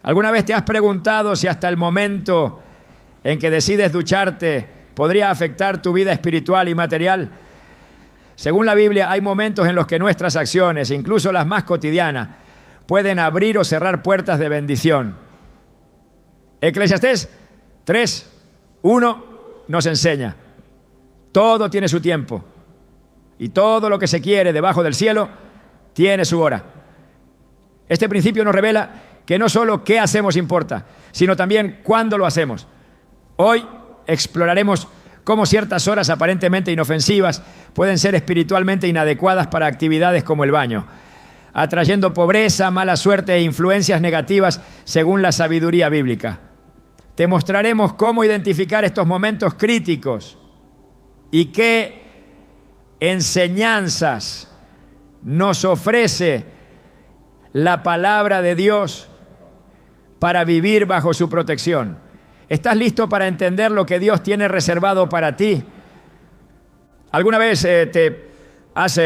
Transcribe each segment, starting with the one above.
¿Alguna vez te has preguntado si hasta el momento en que decides ducharte podría afectar tu vida espiritual y material? Según la Biblia, hay momentos en los que nuestras acciones, incluso las más cotidianas, pueden abrir o cerrar puertas de bendición. Eclesiastés 3:1 nos enseña: todo tiene su tiempo y todo lo que se quiere debajo del cielo tiene su hora. Este principio nos revela que no solo qué hacemos importa, sino también cuándo lo hacemos. Hoy exploraremos cómo ciertas horas aparentemente inofensivas pueden ser espiritualmente inadecuadas para actividades como el baño, atrayendo pobreza, mala suerte e influencias negativas según la sabiduría bíblica. Te mostraremos cómo identificar estos momentos críticos y qué enseñanzas nos ofrece la palabra de Dios para vivir bajo su protección. ¿Estás listo para entender lo que Dios tiene reservado para ti? ¿Alguna vez te has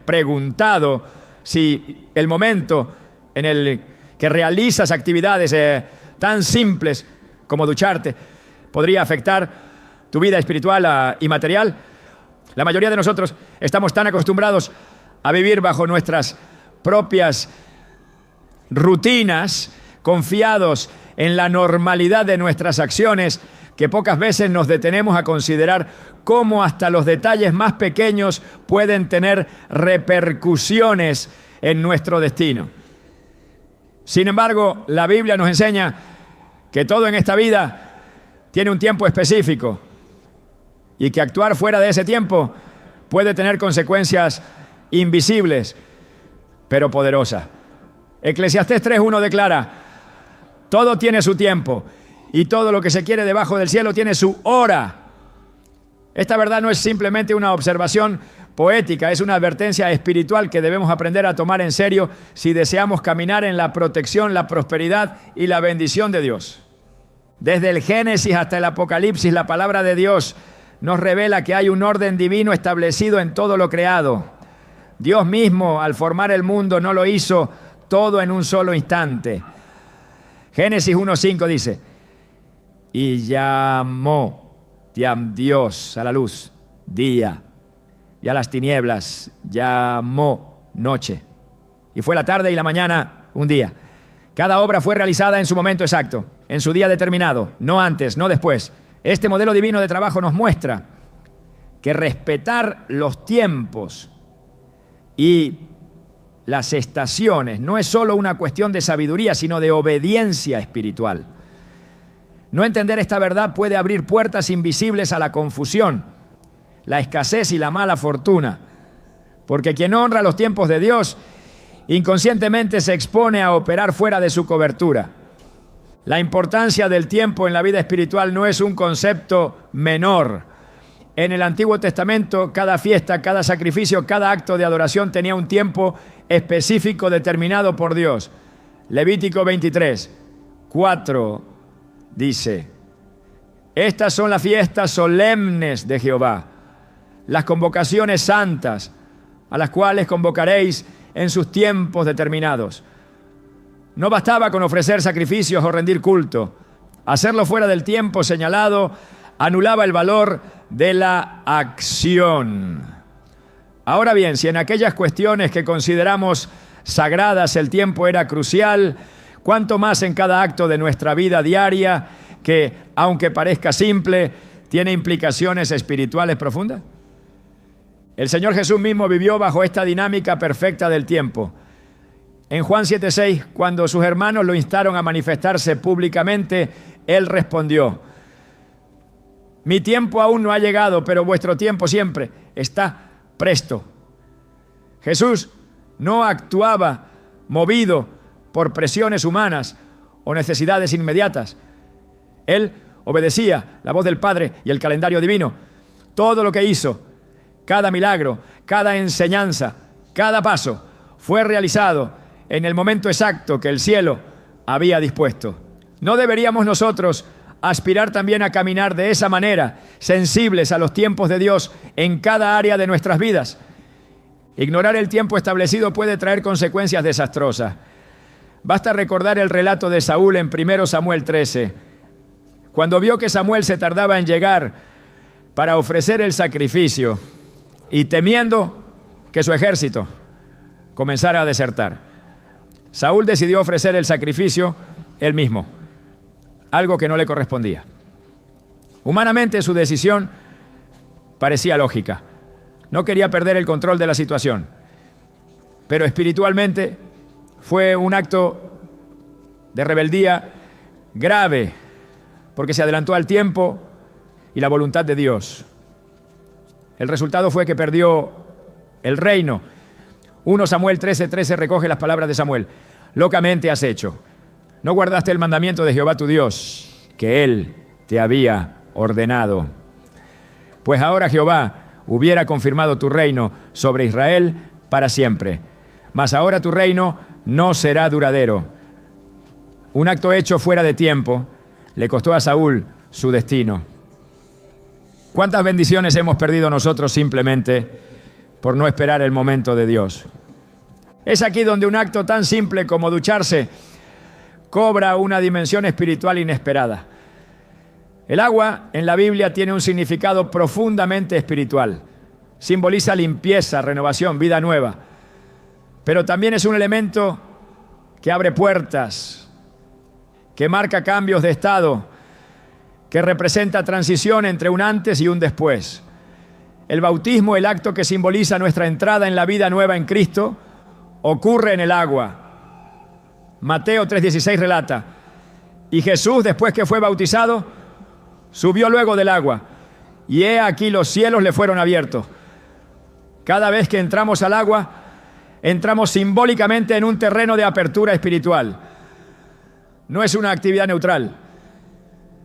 preguntado si el momento en el que realizas actividades tan simples como ducharte podría afectar tu vida espiritual y material? La mayoría de nosotros estamos tan acostumbrados a vivir bajo nuestras propias rutinas, confiados en la normalidad de nuestras acciones, que pocas veces nos detenemos a considerar cómo hasta los detalles más pequeños pueden tener repercusiones en nuestro destino. Sin embargo, la Biblia nos enseña que todo en esta vida tiene un tiempo específico y que actuar fuera de ese tiempo puede tener consecuencias invisibles, pero poderosas. Eclesiastés 3:1 declara: todo tiene su tiempo y todo lo que se quiere debajo del cielo tiene su hora. Esta verdad no es simplemente una observación poética, es una advertencia espiritual que debemos aprender a tomar en serio si deseamos caminar en la protección, la prosperidad y la bendición de Dios. Desde el Génesis hasta el Apocalipsis, la palabra de Dios nos revela que hay un orden divino establecido en todo lo creado. Dios mismo, al formar el mundo, no lo hizo todo en un solo instante. Génesis 1:5 dice: y llamó Dios a la luz día, y a las tinieblas llamó noche. Y fue la tarde y la mañana un día. Cada obra fue realizada en su momento exacto, en su día determinado, no antes, no después. Este modelo divino de trabajo nos muestra que respetar los tiempos y las estaciones no es solo una cuestión de sabiduría, sino de obediencia espiritual. No entender esta verdad puede abrir puertas invisibles a la confusión, la escasez y la mala fortuna, porque quien honra los tiempos de Dios inconscientemente se expone a operar fuera de su cobertura. La importancia del tiempo en la vida espiritual no es un concepto menor. En el Antiguo Testamento, cada fiesta, cada sacrificio, cada acto de adoración tenía un tiempo específico determinado por Dios. Levítico 23:4 dice: estas son las fiestas solemnes de Jehová, las convocaciones santas, a las cuales convocaréis en sus tiempos determinados. No bastaba con ofrecer sacrificios o rendir culto. Hacerlo fuera del tiempo señalado anulaba el valor de la acción. Ahora bien, si en aquellas cuestiones que consideramos sagradas el tiempo era crucial, ¿cuánto más en cada acto de nuestra vida diaria que, aunque parezca simple, tiene implicaciones espirituales profundas? El Señor Jesús mismo vivió bajo esta dinámica perfecta del tiempo. En Juan 7:6, cuando sus hermanos lo instaron a manifestarse públicamente, Él respondió: mi tiempo aún no ha llegado, pero vuestro tiempo siempre está presto. Jesús no actuaba movido por presiones humanas o necesidades inmediatas. Él obedecía la voz del Padre y el calendario divino. Todo lo que hizo, cada milagro, cada enseñanza, cada paso, fue realizado en el momento exacto que el cielo había dispuesto. ¿No deberíamos nosotros aspirar también a caminar de esa manera, sensibles a los tiempos de Dios en cada área de nuestras vidas? Ignorar el tiempo establecido puede traer consecuencias desastrosas. Basta recordar el relato de Saúl en 1 Samuel 13. Cuando vio que Samuel se tardaba en llegar para ofrecer el sacrificio y temiendo que su ejército comenzara a desertar, Saúl decidió ofrecer el sacrificio él mismo, algo que no le correspondía. Humanamente su decisión parecía lógica. No quería perder el control de la situación, pero espiritualmente fue un acto de rebeldía grave, porque se adelantó al tiempo y la voluntad de Dios. El resultado fue que perdió el reino. 1 Samuel 13:13 recoge las palabras de Samuel. Locamente has hecho. No guardaste el mandamiento de Jehová tu Dios, que Él te había ordenado. Pues ahora Jehová hubiera confirmado tu reino sobre Israel para siempre. Mas ahora tu reino no será duradero. Un acto hecho fuera de tiempo le costó a Saúl su destino. ¿Cuántas bendiciones hemos perdido nosotros simplemente por no esperar el momento de Dios? Es aquí donde un acto tan simple como ducharse cobra una dimensión espiritual inesperada. El agua en la Biblia tiene un significado profundamente espiritual. Simboliza limpieza, renovación, vida nueva. Pero también es un elemento que abre puertas, que marca cambios de estado, que representa transición entre un antes y un después. El bautismo, el acto que simboliza nuestra entrada en la vida nueva en Cristo, ocurre en el agua. Mateo 3:16 relata: y Jesús, después que fue bautizado, subió luego del agua, y he aquí los cielos le fueron abiertos. Cada vez que entramos al agua, entramos simbólicamente en un terreno de apertura espiritual. No es una actividad neutral.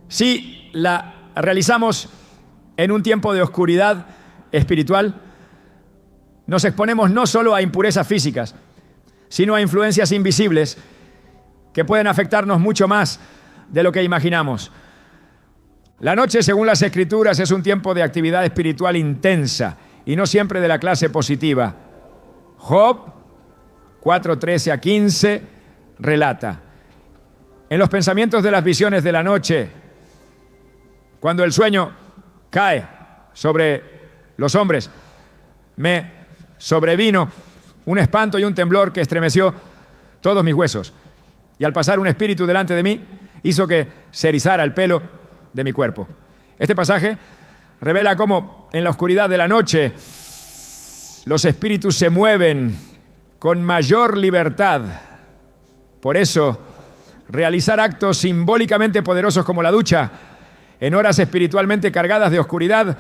Si la realizamos en un tiempo de oscuridad espiritual, nos exponemos no solo a impurezas físicas, sino a influencias invisibles que pueden afectarnos mucho más de lo que imaginamos. La noche, según las Escrituras, es un tiempo de actividad espiritual intensa y no siempre de la clase positiva. Job 4:13-15 relata: en los pensamientos de las visiones de la noche, cuando el sueño cae sobre los hombres, me sobrevino un espanto y un temblor que estremeció todos mis huesos. Y al pasar un espíritu delante de mí, hizo que se erizara el pelo de mi cuerpo. Este pasaje revela cómo en la oscuridad de la noche los espíritus se mueven con mayor libertad. Por eso, realizar actos simbólicamente poderosos como la ducha en horas espiritualmente cargadas de oscuridad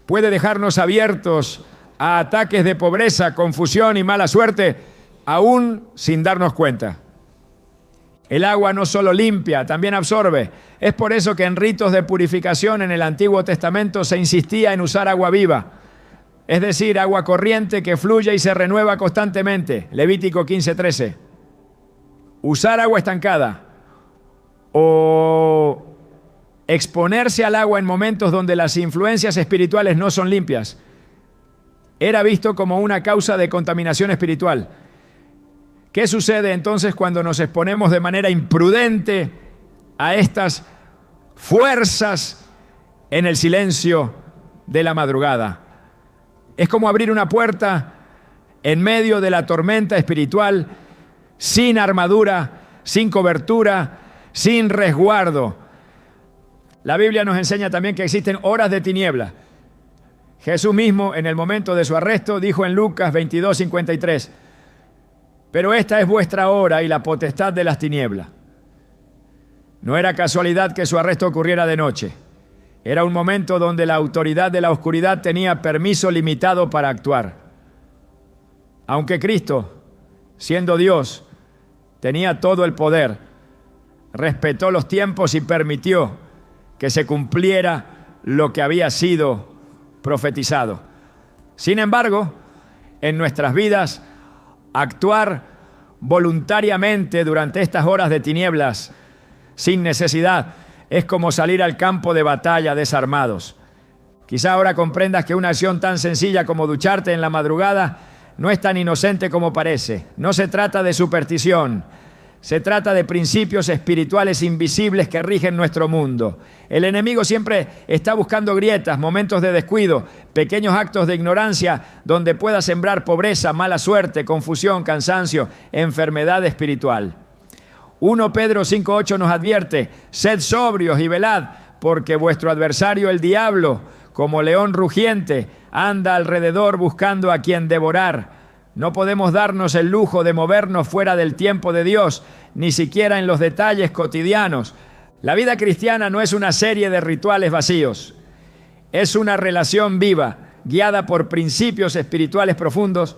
puede dejarnos abiertos a ataques de pobreza, confusión y mala suerte, aún sin darnos cuenta. El agua no solo limpia, también absorbe. Es por eso que en ritos de purificación en el Antiguo Testamento se insistía en usar agua viva, es decir, agua corriente que fluye y se renueva constantemente. Levítico 15:13. Usar agua estancada o exponerse al agua en momentos donde las influencias espirituales no son limpias era visto como una causa de contaminación espiritual. ¿Qué sucede entonces cuando nos exponemos de manera imprudente a estas fuerzas en el silencio de la madrugada? Es como abrir una puerta en medio de la tormenta espiritual, sin armadura, sin cobertura, sin resguardo. La Biblia nos enseña también que existen horas de tiniebla. Jesús mismo, en el momento de su arresto, dijo en Lucas 22:53: pero esta es vuestra hora y la potestad de las tinieblas. No era casualidad que su arresto ocurriera de noche. Era un momento donde la autoridad de la oscuridad tenía permiso limitado para actuar. Aunque Cristo, siendo Dios, tenía todo el poder, respetó los tiempos y permitió que se cumpliera lo que había sido profetizado. Sin embargo, en nuestras vidas, actuar voluntariamente durante estas horas de tinieblas, sin necesidad, es como salir al campo de batalla desarmados. Quizá ahora comprendas que una acción tan sencilla como ducharte en la madrugada no es tan inocente como parece. No se trata de superstición, Se trata de principios espirituales invisibles que rigen nuestro mundo. El enemigo siempre está buscando grietas, momentos de descuido, pequeños actos de ignorancia donde pueda sembrar pobreza, mala suerte, confusión, cansancio, enfermedad espiritual. 1 Pedro 5:8 nos advierte: sed sobrios y velad, porque vuestro adversario el diablo, como león rugiente, anda alrededor buscando a quien devorar. No podemos darnos el lujo de movernos fuera del tiempo de Dios, ni siquiera en los detalles cotidianos. La vida cristiana no es una serie de rituales vacíos. Es una relación viva, guiada por principios espirituales profundos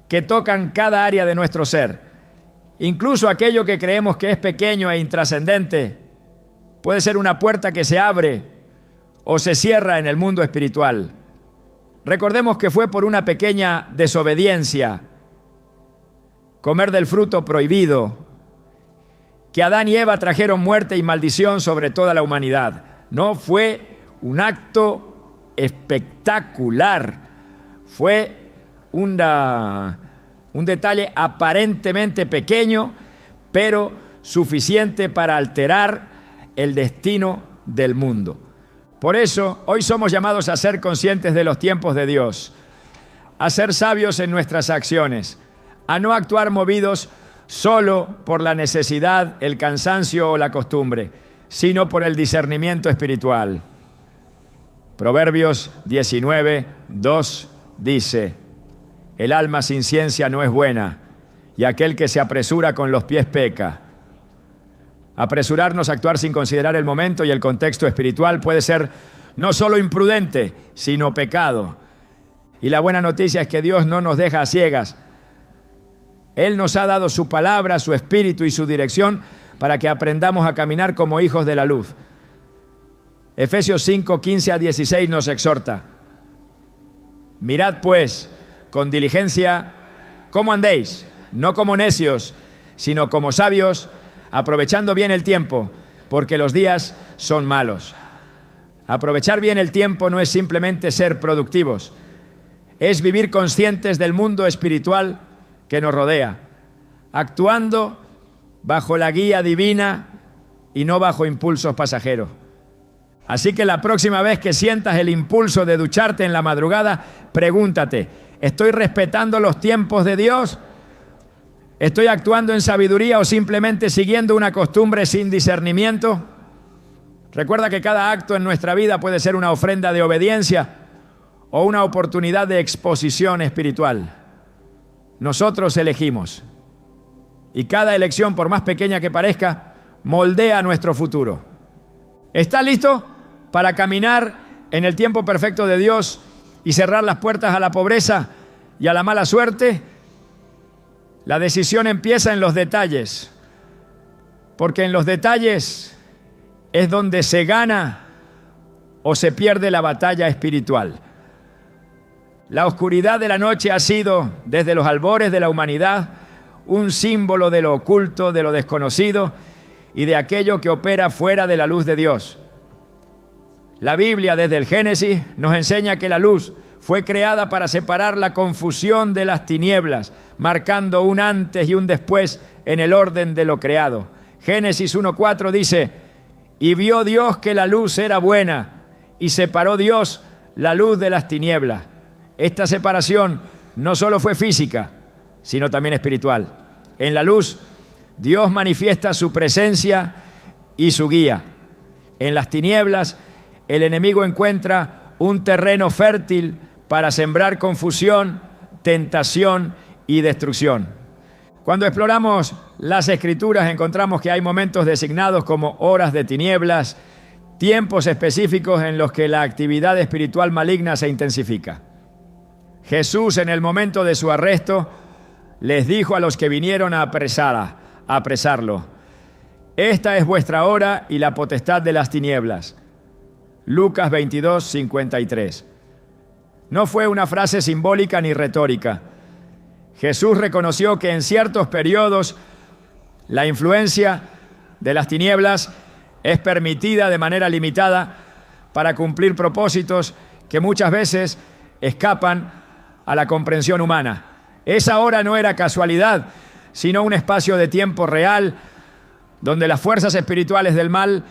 que tocan cada área de nuestro ser. Incluso aquello que creemos que es pequeño e intrascendente puede ser una puerta que se abre o se cierra en el mundo espiritual. Recordemos que fue por una pequeña desobediencia, comer del fruto prohibido, que Adán y Eva trajeron muerte y maldición sobre toda la humanidad. No fue un acto espectacular, fue un detalle aparentemente pequeño, pero suficiente para alterar el destino del mundo. Por eso, hoy somos llamados a ser conscientes de los tiempos de Dios, a ser sabios en nuestras acciones, a no actuar movidos solo por la necesidad, el cansancio o la costumbre, sino por el discernimiento espiritual. Proverbios 19:2 dice: el alma sin ciencia no es buena, y aquel que se apresura con los pies peca. Apresurarnos a actuar sin considerar el momento y el contexto espiritual puede ser no solo imprudente, sino pecado. Y la buena noticia es que Dios no nos deja a ciegas. Él nos ha dado su palabra, su espíritu y su dirección para que aprendamos a caminar como hijos de la luz. Efesios 5:15-16 nos exhorta: mirad pues con diligencia cómo andéis, no como necios, sino como sabios, aprovechando bien el tiempo, porque los días son malos. Aprovechar bien el tiempo no es simplemente ser productivos, es vivir conscientes del mundo espiritual que nos rodea, actuando bajo la guía divina y no bajo impulsos pasajeros. Así que la próxima vez que sientas el impulso de ducharte en la madrugada, pregúntate: ¿estoy respetando los tiempos de Dios? ¿Estoy actuando en sabiduría o simplemente siguiendo una costumbre sin discernimiento? Recuerda que cada acto en nuestra vida puede ser una ofrenda de obediencia o una oportunidad de exposición espiritual. Nosotros elegimos. Y cada elección, por más pequeña que parezca, moldea nuestro futuro. ¿Estás listo para caminar en el tiempo perfecto de Dios y cerrar las puertas a la pobreza y a la mala suerte? La decisión empieza en los detalles, porque en los detalles es donde se gana o se pierde la batalla espiritual. La oscuridad de la noche ha sido, desde los albores de la humanidad, un símbolo de lo oculto, de lo desconocido y de aquello que opera fuera de la luz de Dios. La Biblia, desde el Génesis, nos enseña que la luz fue creada para separar la confusión de las tinieblas, marcando un antes y un después en el orden de lo creado. Génesis 1:4 dice: y vio Dios que la luz era buena, y separó Dios la luz de las tinieblas. Esta separación no solo fue física, sino también espiritual. En la luz, Dios manifiesta su presencia y su guía. En las tinieblas, el enemigo encuentra un terreno fértil para sembrar confusión, tentación y destrucción. Cuando exploramos las Escrituras, encontramos que hay momentos designados como horas de tinieblas, tiempos específicos en los que la actividad espiritual maligna se intensifica. Jesús, en el momento de su arresto, les dijo a los que vinieron a apresarlo: esta es vuestra hora y la potestad de las tinieblas. Lucas 22:53. No fue una frase simbólica ni retórica. Jesús reconoció que en ciertos periodos la influencia de las tinieblas es permitida de manera limitada para cumplir propósitos que muchas veces escapan a la comprensión humana. Esa hora no era casualidad, sino un espacio de tiempo real donde las fuerzas espirituales del mal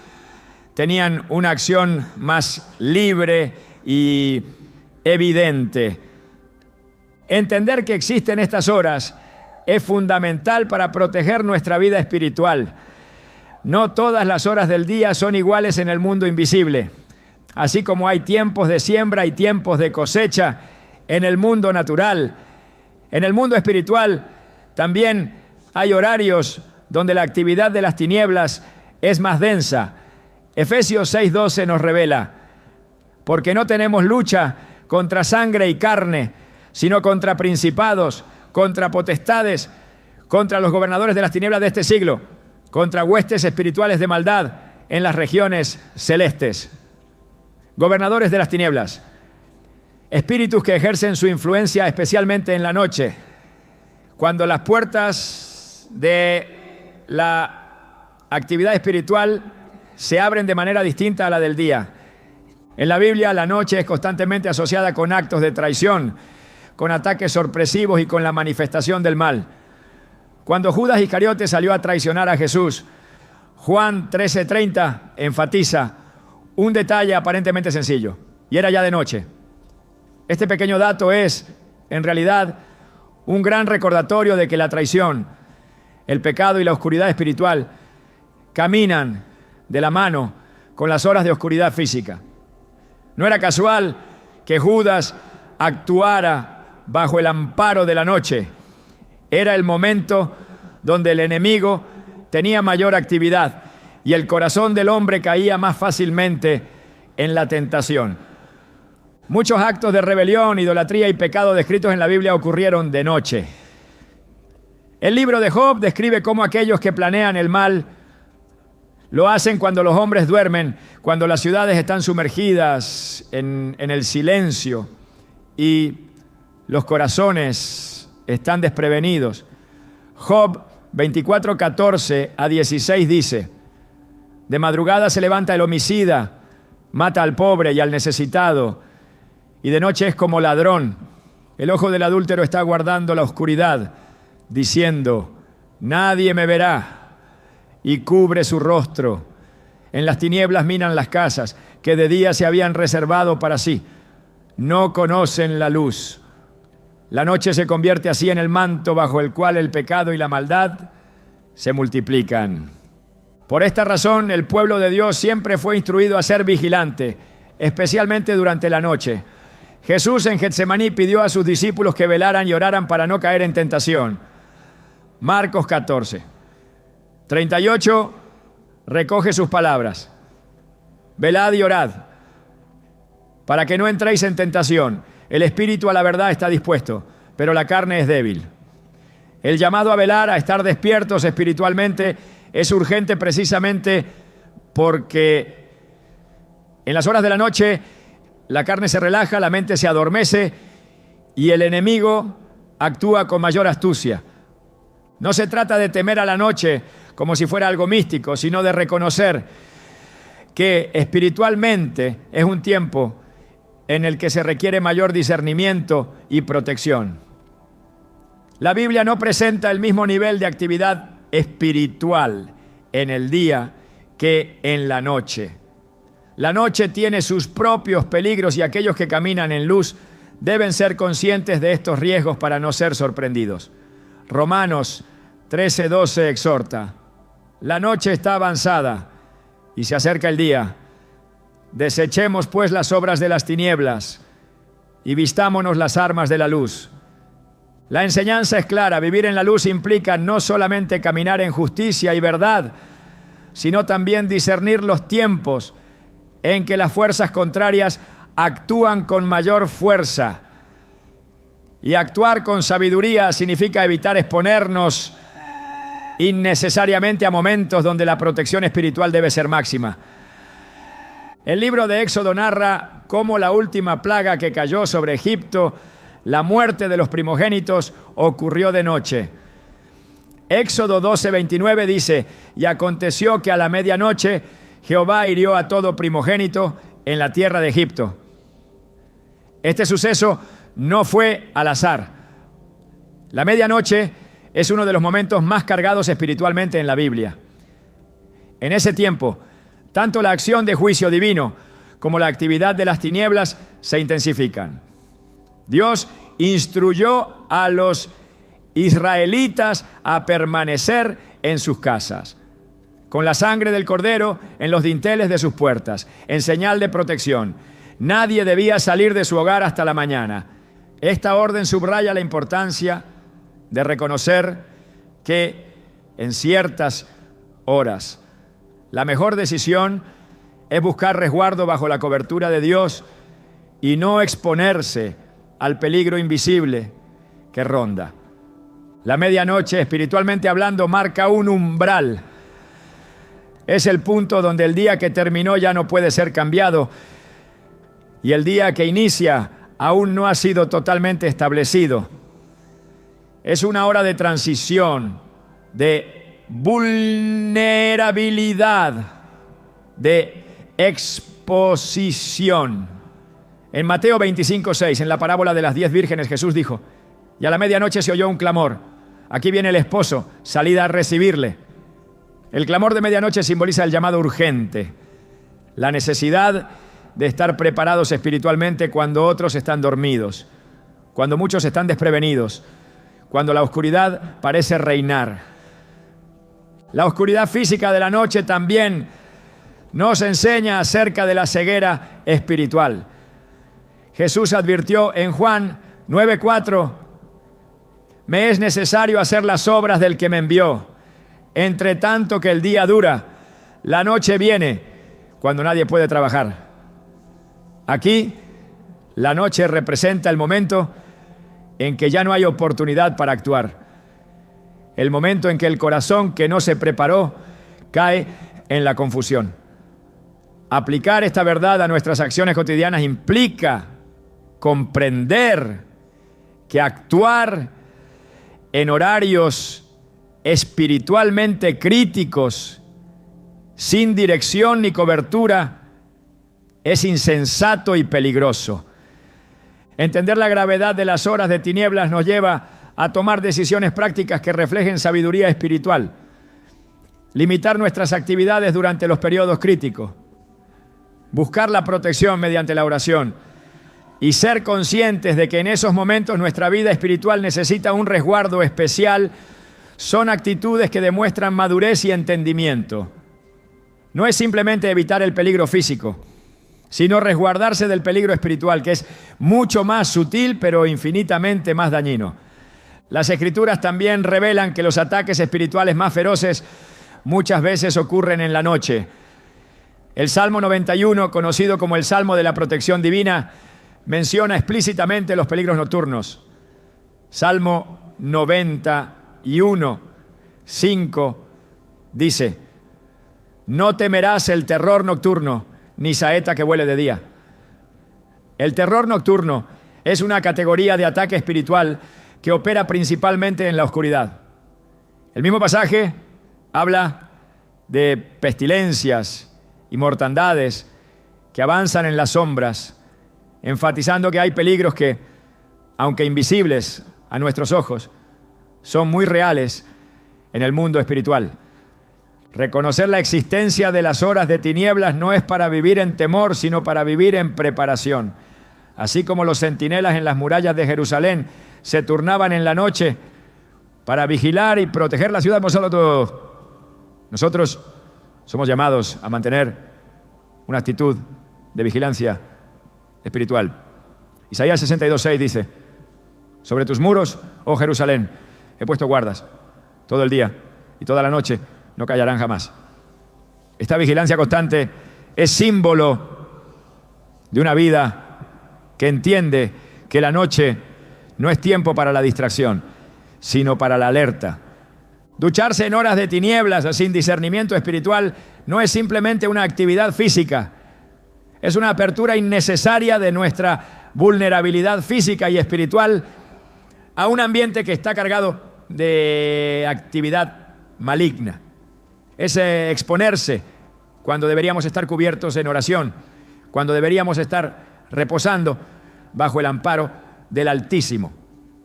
tenían una acción más libre y evidente. Entender que existen estas horas es fundamental para proteger nuestra vida espiritual. No todas las horas del día son iguales en el mundo invisible. Así como hay tiempos de siembra y tiempos de cosecha en el mundo natural, en el mundo espiritual también hay horarios donde la actividad de las tinieblas es más densa. Efesios 6:12 nos revela: porque no tenemos lucha contra sangre y carne, sino contra principados, contra potestades, contra los gobernadores de las tinieblas de este siglo, contra huestes espirituales de maldad en las regiones celestes. Gobernadores de las tinieblas, espíritus que ejercen su influencia especialmente en la noche, cuando las puertas de la actividad espiritual se abren de manera distinta a la del día. En la Biblia, la noche es constantemente asociada con actos de traición, con ataques sorpresivos y con la manifestación del mal. Cuando Judas Iscariote salió a traicionar a Jesús, Juan 13:30 enfatiza un detalle aparentemente sencillo, y era ya de noche. Este pequeño dato es, en realidad, un gran recordatorio de que la traición, el pecado y la oscuridad espiritual caminan de la mano con las horas de oscuridad física. No era casual que Judas actuara bajo el amparo de la noche. Era el momento donde el enemigo tenía mayor actividad y el corazón del hombre caía más fácilmente en la tentación. Muchos actos de rebelión, idolatría y pecado descritos en la Biblia ocurrieron de noche. El libro de Job describe cómo aquellos que planean el mal lo hacen cuando los hombres duermen, cuando las ciudades están sumergidas en el silencio y los corazones están desprevenidos. Job 24:14-16 dice: de madrugada se levanta el homicida, mata al pobre y al necesitado, y de noche es como ladrón. El ojo del adúltero está guardando la oscuridad, diciendo: nadie me verá, y cubre su rostro. En las tinieblas minan las casas que de día se habían reservado para sí. No conocen la luz. La noche se convierte así en el manto bajo el cual el pecado y la maldad se multiplican. Por esta razón, el pueblo de Dios siempre fue instruido a ser vigilante, especialmente durante la noche. Jesús en Getsemaní pidió a sus discípulos que velaran y oraran para no caer en tentación. Marcos 14:38 recoge sus palabras: velad y orad, para que no entréis en tentación. El espíritu a la verdad está dispuesto, pero la carne es débil. El llamado a velar, a estar despiertos espiritualmente, es urgente precisamente porque en las horas de la noche la carne se relaja, la mente se adormece y el enemigo actúa con mayor astucia. No se trata de temer a la noche como si fuera algo místico, sino de reconocer que espiritualmente es un tiempo en el que se requiere mayor discernimiento y protección. La Biblia no presenta el mismo nivel de actividad espiritual en el día que en la noche. La noche tiene sus propios peligros y aquellos que caminan en luz deben ser conscientes de estos riesgos para no ser sorprendidos. Romanos 13:12 exhorta: la noche está avanzada y se acerca el día. Desechemos pues las obras de las tinieblas y vistámonos las armas de la luz. La enseñanza es clara: vivir en la luz implica no solamente caminar en justicia y verdad, sino también discernir los tiempos en que las fuerzas contrarias actúan con mayor fuerza. Y actuar con sabiduría significa evitar exponernos innecesariamente a momentos donde la protección espiritual debe ser máxima. El libro de Éxodo narra cómo la última plaga que cayó sobre Egipto, la muerte de los primogénitos, ocurrió de noche. Éxodo 12:29 dice: y aconteció que a la medianoche Jehová hirió a todo primogénito en la tierra de Egipto. Este suceso no fue al azar. La medianoche es uno de los momentos más cargados espiritualmente en la Biblia. En ese tiempo, tanto la acción de juicio divino como la actividad de las tinieblas se intensifican. Dios instruyó a los israelitas a permanecer en sus casas, con la sangre del cordero en los dinteles de sus puertas, en señal de protección. Nadie debía salir de su hogar hasta la mañana. Esta orden subraya la importancia de reconocer que en ciertas horas la mejor decisión es buscar resguardo bajo la cobertura de Dios y no exponerse al peligro invisible que ronda. La medianoche, espiritualmente hablando, marca un umbral. Es el punto donde el día que terminó ya no puede ser cambiado y el día que inicia aún no ha sido totalmente establecido. Es una hora de transición, de vulnerabilidad, de exposición. En Mateo 25:6, en la parábola de las 10 vírgenes, Jesús dijo: y a la medianoche se oyó un clamor. Aquí viene el esposo, salid a recibirle. El clamor de medianoche simboliza el llamado urgente, la necesidad de estar preparados espiritualmente cuando otros están dormidos, cuando muchos están desprevenidos, cuando la oscuridad parece reinar. La oscuridad física de la noche también nos enseña acerca de la ceguera espiritual. Jesús advirtió en Juan 9:4: me es necesario hacer las obras del que me envió. Entre tanto que el día dura, la noche viene cuando nadie puede trabajar. Aquí, la noche representa el momento en que ya no hay oportunidad para actuar. El momento en que el corazón que no se preparó cae en la confusión. Aplicar esta verdad a nuestras acciones cotidianas implica comprender que actuar en horarios espiritualmente críticos, sin dirección ni cobertura, es insensato y peligroso. Entender la gravedad de las horas de tinieblas nos lleva a tomar decisiones prácticas que reflejen sabiduría espiritual. Limitar nuestras actividades durante los periodos críticos. Buscar la protección mediante la oración. Y ser conscientes de que en esos momentos nuestra vida espiritual necesita un resguardo especial son actitudes que demuestran madurez y entendimiento. No es simplemente evitar el peligro físico, sino resguardarse del peligro espiritual, que es mucho más sutil pero infinitamente más dañino. Las Escrituras también revelan que los ataques espirituales más feroces muchas veces ocurren en la noche. El Salmo 91, conocido como el Salmo de la Protección Divina, menciona explícitamente los peligros nocturnos. Salmo 91:5 dice: no temerás el terror nocturno, ni saeta que vuele de día. El terror nocturno es una categoría de ataque espiritual que opera principalmente en la oscuridad. El mismo pasaje habla de pestilencias y mortandades que avanzan en las sombras, enfatizando que hay peligros que, aunque invisibles a nuestros ojos, son muy reales en el mundo espiritual. Reconocer la existencia de las horas de tinieblas no es para vivir en temor, sino para vivir en preparación. Así como los centinelas en las murallas de Jerusalén se turnaban en la noche para vigilar y proteger la ciudad, nosotros somos llamados a mantener una actitud de vigilancia espiritual. Isaías 62:6 dice: sobre tus muros, oh Jerusalén, he puesto guardas todo el día y toda la noche, no callarán jamás. Esta vigilancia constante es símbolo de una vida que entiende que la noche no es tiempo para la distracción, sino para la alerta. Ducharse en horas de tinieblas sin discernimiento espiritual no es simplemente una actividad física, es una apertura innecesaria de nuestra vulnerabilidad física y espiritual a un ambiente que está cargado de actividad maligna. Es exponerse cuando deberíamos estar cubiertos en oración, cuando deberíamos estar reposando bajo el amparo del Altísimo.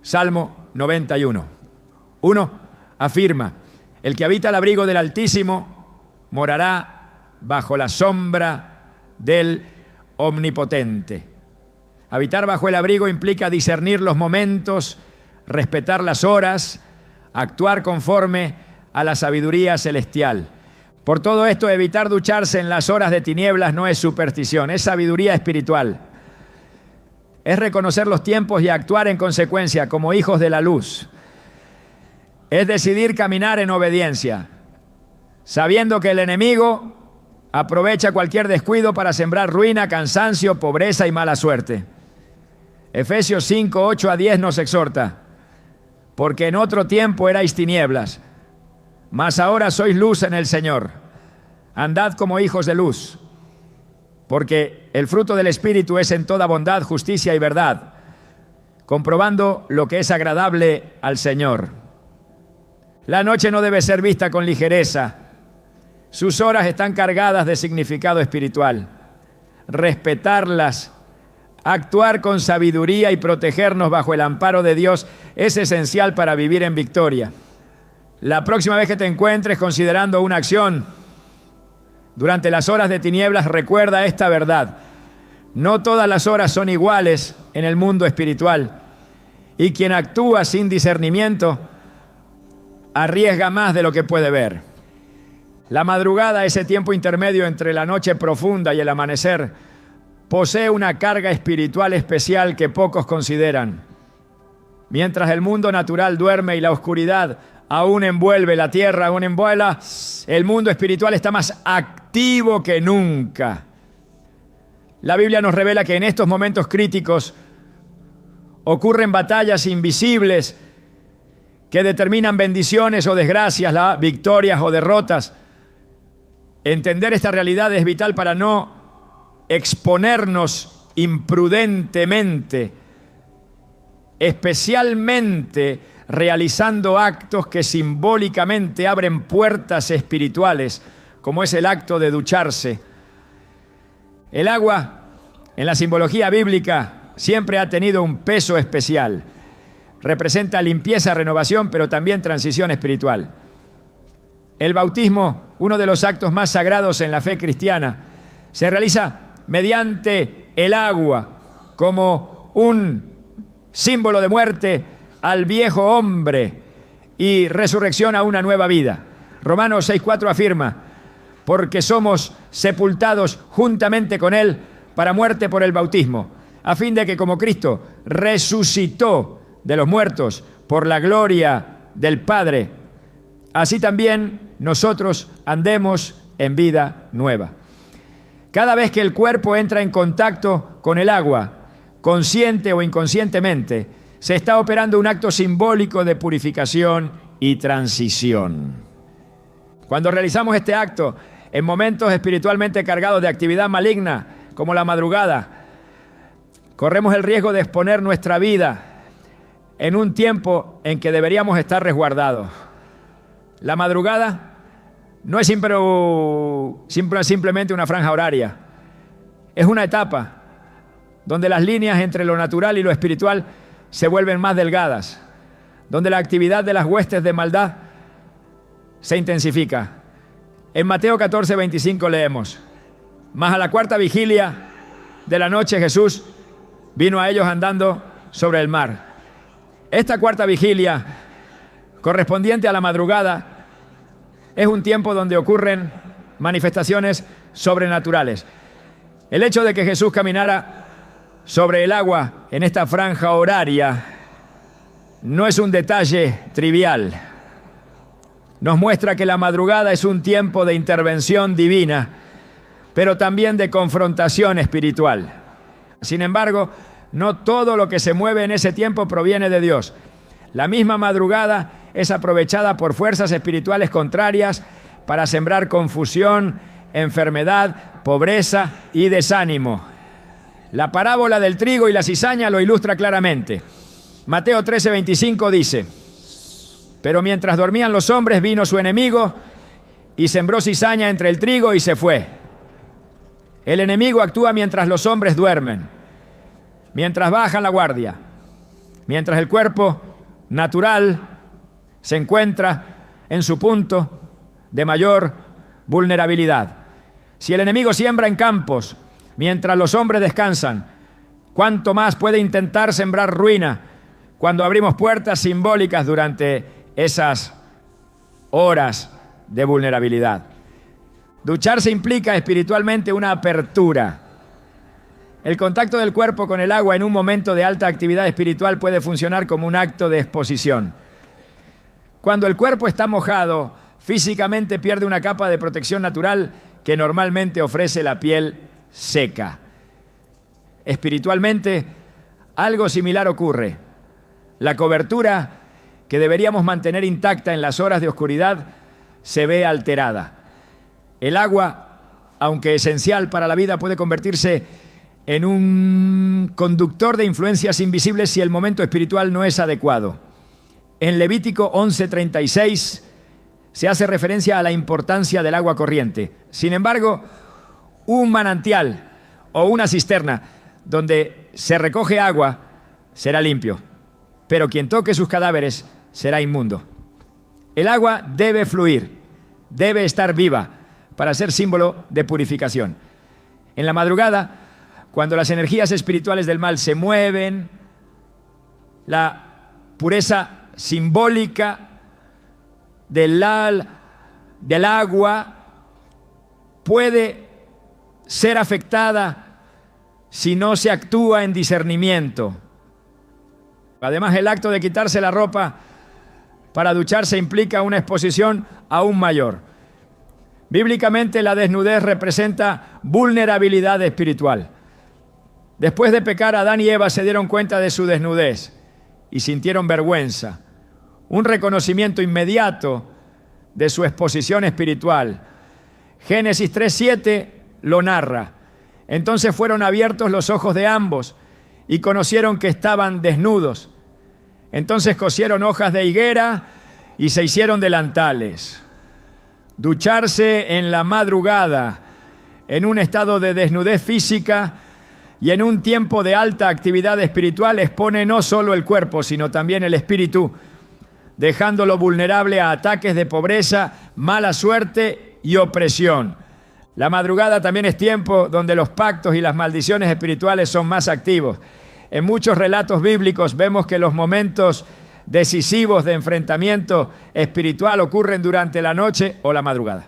Salmo 91. 1 afirma: el que habita al abrigo del Altísimo morará bajo la sombra del Omnipotente. Habitar bajo el abrigo implica discernir los momentos, respetar las horas, actuar conforme a la sabiduría celestial. Por todo esto, evitar ducharse en las horas de tinieblas no es superstición, es sabiduría espiritual. Es reconocer los tiempos y actuar en consecuencia como hijos de la luz. Es decidir caminar en obediencia, sabiendo que el enemigo aprovecha cualquier descuido para sembrar ruina, cansancio, pobreza y mala suerte. Efesios 5, 8 a 10 nos exhorta: porque en otro tiempo erais tinieblas, mas ahora sois luz en el Señor. Andad como hijos de luz, porque el fruto del Espíritu es en toda bondad, justicia y verdad, comprobando lo que es agradable al Señor. La noche no debe ser vista con ligereza. Sus horas están cargadas de significado espiritual. Respetarlas, actuar con sabiduría y protegernos bajo el amparo de Dios es esencial para vivir en victoria. La próxima vez que te encuentres considerando una acción durante las horas de tinieblas, recuerda esta verdad: no todas las horas son iguales en el mundo espiritual, y quien actúa sin discernimiento arriesga más de lo que puede ver. La madrugada, ese tiempo intermedio entre la noche profunda y el amanecer, posee una carga espiritual especial que pocos consideran. Mientras el mundo natural duerme y la oscuridad aún envuelve la tierra, aún envuela, el mundo espiritual está más activo que nunca. La Biblia nos revela que en estos momentos críticos ocurren batallas invisibles que determinan bendiciones o desgracias, victorias o derrotas. Entender esta realidad es vital para no exponernos imprudentemente, especialmente realizando actos que simbólicamente abren puertas espirituales, como es el acto de ducharse. El agua, en la simbología bíblica, siempre ha tenido un peso especial. Representa limpieza, renovación, pero también transición espiritual. El bautismo, uno de los actos más sagrados en la fe cristiana, se realiza mediante el agua como un símbolo de muerte al viejo hombre y resurrección a una nueva vida. Romanos 6:4 afirma: porque somos sepultados juntamente con Él para muerte por el bautismo, a fin de que como Cristo resucitó de los muertos por la gloria del Padre, así también nosotros andemos en vida nueva. Cada vez que el cuerpo entra en contacto con el agua, consciente o inconscientemente, se está operando un acto simbólico de purificación y transición. Cuando realizamos este acto en momentos espiritualmente cargados de actividad maligna, como la madrugada, corremos el riesgo de exponer nuestra vida en un tiempo en que deberíamos estar resguardados. La madrugada no es simplemente una franja horaria, es una etapa donde las líneas entre lo natural y lo espiritual se vuelven más delgadas, donde la actividad de las huestes de maldad se intensifica. En Mateo 14:25 leemos: mas a la cuarta vigilia de la noche Jesús vino a ellos andando sobre el mar. Esta cuarta vigilia, correspondiente a la madrugada, es un tiempo donde ocurren manifestaciones sobrenaturales. El hecho de que Jesús caminara sobre el agua en esta franja horaria no es un detalle trivial. Nos muestra que la madrugada es un tiempo de intervención divina, pero también de confrontación espiritual. Sin embargo, no todo lo que se mueve en ese tiempo proviene de Dios. La misma madrugada es aprovechada por fuerzas espirituales contrarias para sembrar confusión, enfermedad, pobreza y desánimo. La parábola del trigo y la cizaña lo ilustra claramente. Mateo 13:25 dice: pero mientras dormían los hombres, vino su enemigo y sembró cizaña entre el trigo y se fue. El enemigo actúa mientras los hombres duermen, mientras bajan la guardia, mientras el cuerpo natural se encuentra en su punto de mayor vulnerabilidad. Si el enemigo siembra en campos mientras los hombres descansan, ¿cuánto más puede intentar sembrar ruina cuando abrimos puertas simbólicas durante esas horas de vulnerabilidad? Ducharse implica espiritualmente una apertura. El contacto del cuerpo con el agua en un momento de alta actividad espiritual puede funcionar como un acto de exposición. Cuando el cuerpo está mojado, físicamente pierde una capa de protección natural que normalmente ofrece la piel seca. Espiritualmente, algo similar ocurre. La cobertura que deberíamos mantener intacta en las horas de oscuridad se ve alterada. El agua, aunque esencial para la vida, puede convertirse en un conductor de influencias invisibles si el momento espiritual no es adecuado. En Levítico 11:36 se hace referencia a la importancia del agua corriente. Sin embargo, un manantial o una cisterna donde se recoge agua será limpio, pero quien toque sus cadáveres será inmundo. El agua debe fluir, debe estar viva para ser símbolo de purificación. En la madrugada, cuando las energías espirituales del mal se mueven, la pureza simbólica del agua puede ser afectada si no se actúa en discernimiento. Además, el acto de quitarse la ropa para ducharse implica una exposición aún mayor. Bíblicamente, la desnudez representa vulnerabilidad espiritual. Después de pecar, Adán y Eva se dieron cuenta de su desnudez y sintieron vergüenza. Un reconocimiento inmediato de su exposición espiritual. Génesis 3:7 lo narra. Entonces fueron abiertos los ojos de ambos y conocieron que estaban desnudos. Entonces cosieron hojas de higuera y se hicieron delantales. Ducharse en la madrugada, en un estado de desnudez física y en un tiempo de alta actividad espiritual, expone no solo el cuerpo, sino también el espíritu, dejándolo vulnerable a ataques de pobreza, mala suerte y opresión. La madrugada también es tiempo donde los pactos y las maldiciones espirituales son más activos. En muchos relatos bíblicos vemos que los momentos decisivos de enfrentamiento espiritual ocurren durante la noche o la madrugada.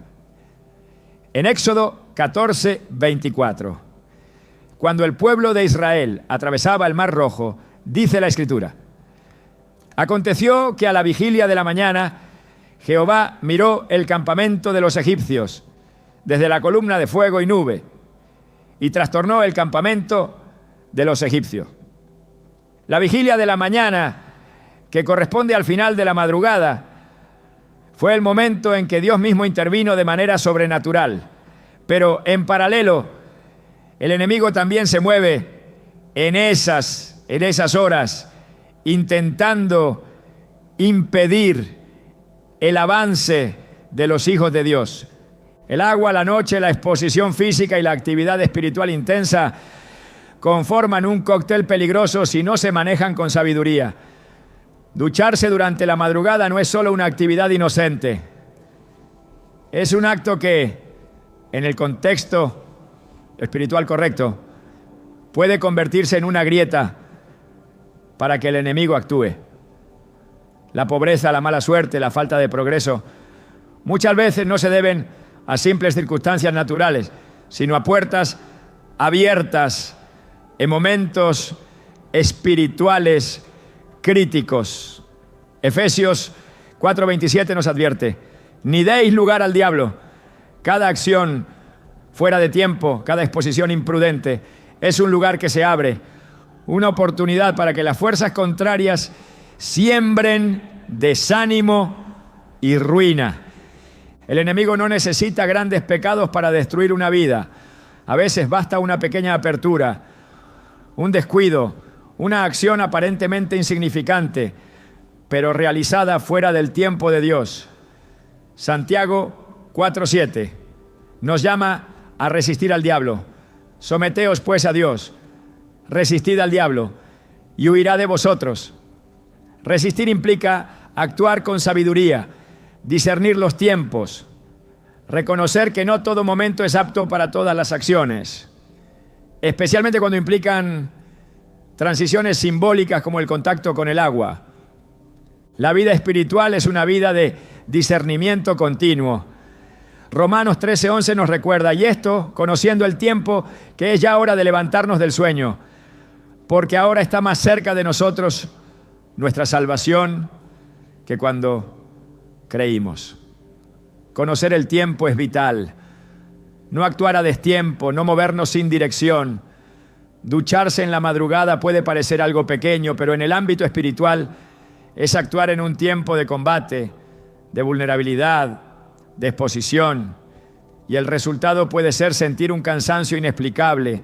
En Éxodo 14:24, cuando el pueblo de Israel atravesaba el Mar Rojo, dice la Escritura: aconteció que a la vigilia de la mañana Jehová miró el campamento de los egipcios desde la columna de fuego y nube y trastornó el campamento de los egipcios. La vigilia de la mañana, que corresponde al final de la madrugada, fue el momento en que Dios mismo intervino de manera sobrenatural. Pero en paralelo, el enemigo también se mueve en esas horas, intentando impedir el avance de los hijos de Dios. El agua, la noche, la exposición física y la actividad espiritual intensa conforman un cóctel peligroso si no se manejan con sabiduría. Ducharse durante la madrugada no es solo una actividad inocente. Es un acto que, en el contexto espiritual correcto, puede convertirse en una grieta para que el enemigo actúe. La pobreza, la mala suerte, la falta de progreso, muchas veces no se deben a simples circunstancias naturales, sino a puertas abiertas en momentos espirituales críticos. Efesios 4:27 nos advierte: ni deis lugar al diablo. Cada acción fuera de tiempo, cada exposición imprudente es un lugar que se abre, una oportunidad para que las fuerzas contrarias siembren desánimo y ruina. El enemigo no necesita grandes pecados para destruir una vida. A veces basta una pequeña apertura, un descuido, una acción aparentemente insignificante, pero realizada fuera del tiempo de Dios. Santiago 4:7 nos llama a resistir al diablo. Someteos pues a Dios, resistid al diablo y huirá de vosotros. Resistir implica Actuar con sabiduría, discernir los tiempos, reconocer que no todo momento es apto para todas las acciones, especialmente cuando implican transiciones simbólicas como el contacto con el agua. La vida espiritual es una vida de discernimiento continuo. Romanos 13:11 nos recuerda, y esto conociendo el tiempo, que es ya hora de levantarnos del sueño, porque ahora está más cerca de nosotros nuestra salvación que cuando creímos. Conocer el tiempo es vital. No actuar a destiempo, no movernos sin dirección. Ducharse en la madrugada puede parecer algo pequeño, pero en el ámbito espiritual es actuar en un tiempo de combate, de vulnerabilidad, de exposición. Y el resultado puede ser sentir un cansancio inexplicable,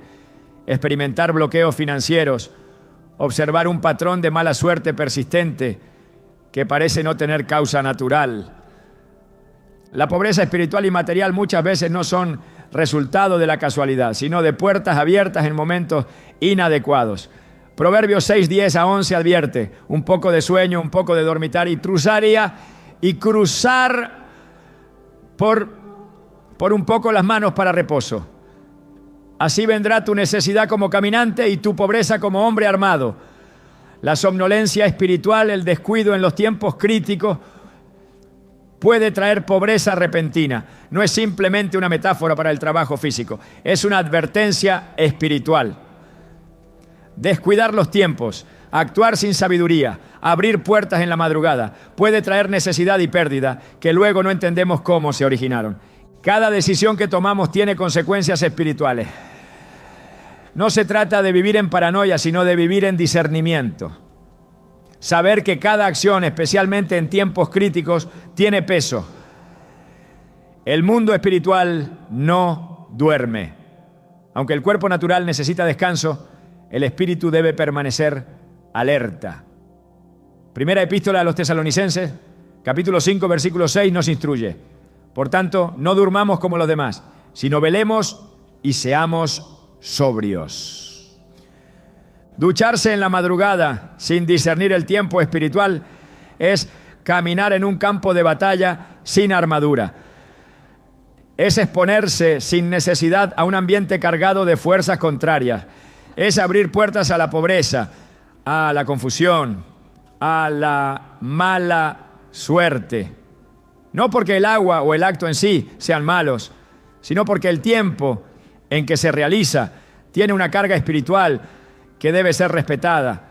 experimentar bloqueos financieros, observar un patrón de mala suerte persistente que parece no tener causa natural. La pobreza espiritual y material muchas veces no son resultado de la casualidad, sino de puertas abiertas en momentos inadecuados. Proverbios 6:10-11 advierte, un poco de sueño, un poco de dormitar y truzaría y cruzar por un poco las manos para reposo. Así vendrá tu necesidad como caminante y tu pobreza como hombre armado. La somnolencia espiritual, el descuido en los tiempos críticos, puede traer pobreza repentina. No es simplemente una metáfora para el trabajo físico, es una advertencia espiritual. Descuidar los tiempos, actuar sin sabiduría, abrir puertas en la madrugada, puede traer necesidad y pérdida que luego no entendemos cómo se originaron. Cada decisión que tomamos tiene consecuencias espirituales. No se trata de vivir en paranoia, sino de vivir en discernimiento. Saber que cada acción, especialmente en tiempos críticos, tiene peso. El mundo espiritual no duerme. Aunque el cuerpo natural necesita descanso, el espíritu debe permanecer alerta. Primera epístola a los Tesalonicenses, capítulo 5, versículo 6, nos instruye. Por tanto, no durmamos como los demás, sino velemos y seamos sobrios. Ducharse en la madrugada sin discernir el tiempo espiritual es caminar en un campo de batalla sin armadura. Es exponerse sin necesidad a un ambiente cargado de fuerzas contrarias. Es abrir puertas a la pobreza, a la confusión, a la mala suerte. No porque el agua o el acto en sí sean malos, sino porque el tiempo en que se realiza tiene una carga espiritual que debe ser respetada.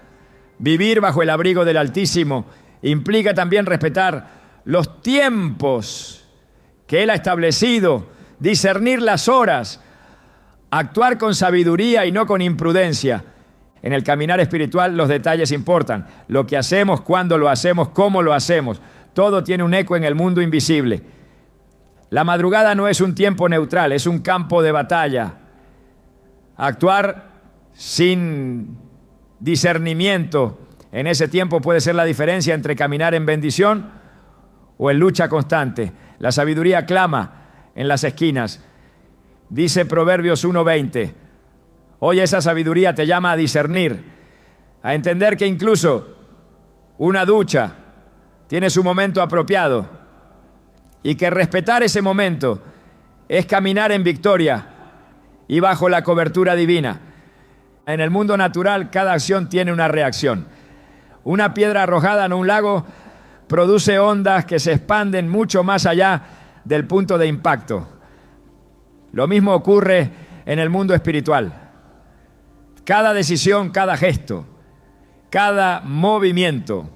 Vivir bajo el abrigo del Altísimo implica también respetar los tiempos que Él ha establecido, discernir las horas, actuar con sabiduría y no con imprudencia. En el caminar espiritual los detalles importan. Lo que hacemos, cuándo lo hacemos, cómo lo hacemos. Todo tiene un eco en el mundo invisible. La madrugada no es un tiempo neutral, es un campo de batalla. Actuar sin discernimiento en ese tiempo puede ser la diferencia entre caminar en bendición o en lucha constante. La sabiduría clama en las esquinas. Dice Proverbios 1:20. Hoy esa sabiduría te llama a discernir, a entender que incluso una ducha tiene su momento apropiado y que respetar ese momento es caminar en victoria y bajo la cobertura divina. En el mundo natural, cada acción tiene una reacción. Una piedra arrojada en un lago produce ondas que se expanden mucho más allá del punto de impacto. Lo mismo ocurre en el mundo espiritual. Cada decisión, cada gesto, cada movimiento,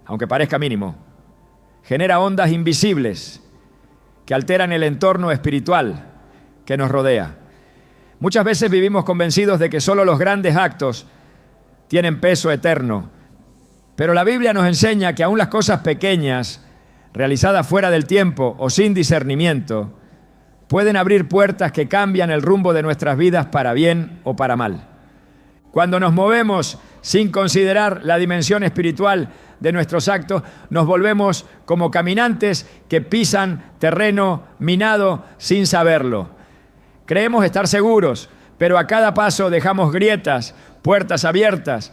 aunque parezca mínimo, genera ondas invisibles que alteran el entorno espiritual que nos rodea. Muchas veces vivimos convencidos de que solo los grandes actos tienen peso eterno, pero la Biblia nos enseña que aún las cosas pequeñas, realizadas fuera del tiempo o sin discernimiento, pueden abrir puertas que cambian el rumbo de nuestras vidas para bien o para mal. Cuando nos movemos sin considerar la dimensión espiritual de nuestros actos, nos volvemos como caminantes que pisan terreno minado sin saberlo. Creemos estar seguros, pero a cada paso dejamos grietas, puertas abiertas,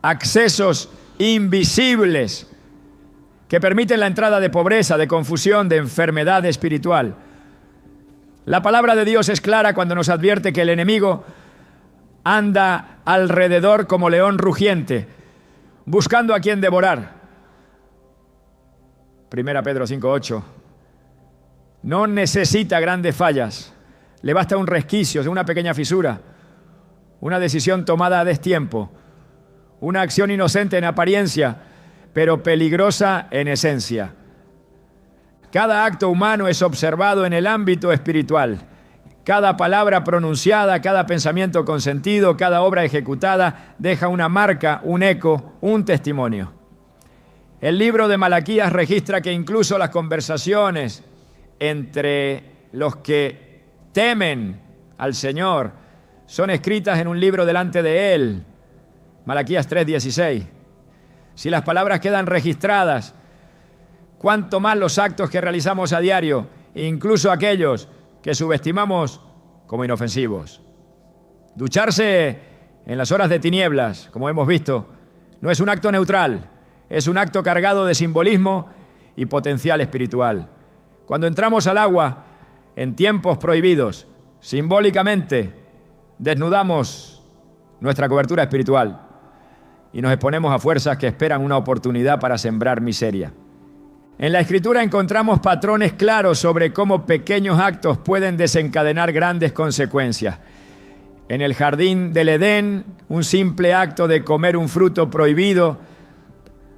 accesos invisibles que permiten la entrada de pobreza, de confusión, de enfermedad espiritual. La palabra de Dios es clara cuando nos advierte que el enemigo anda alrededor como león rugiente, buscando a quien devorar. 1 Pedro 5:8. No necesita grandes fallas, le basta un resquicio, una pequeña fisura, una decisión tomada a destiempo, una acción inocente en apariencia, pero peligrosa en esencia. Cada acto humano es observado en el ámbito espiritual. Cada palabra pronunciada, cada pensamiento consentido, cada obra ejecutada deja una marca, un eco, un testimonio. El libro de Malaquías registra que incluso las conversaciones entre los que temen al Señor son escritas en un libro delante de Él. Malaquías 3:16. Si las palabras quedan registradas, cuánto más los actos que realizamos a diario, incluso aquellos que subestimamos como inofensivos. Ducharse en las horas de tinieblas, como hemos visto, no es un acto neutral, es un acto cargado de simbolismo y potencial espiritual. Cuando entramos al agua en tiempos prohibidos, simbólicamente desnudamos nuestra cobertura espiritual y nos exponemos a fuerzas que esperan una oportunidad para sembrar miseria. En la Escritura encontramos patrones claros sobre cómo pequeños actos pueden desencadenar grandes consecuencias. En el jardín del Edén, un simple acto de comer un fruto prohibido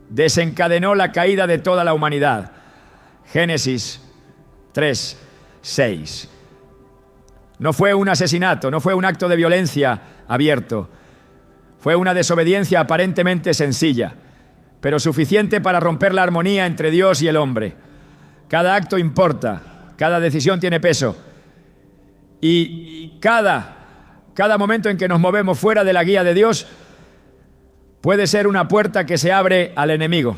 desencadenó la caída de toda la humanidad. Génesis 3:6. No fue un asesinato, no fue un acto de violencia abierto. Fue una desobediencia aparentemente sencilla, pero suficiente para romper la armonía entre Dios y el hombre. Cada acto importa, cada decisión tiene peso. Y cada momento en que nos movemos fuera de la guía de Dios puede ser una puerta que se abre al enemigo.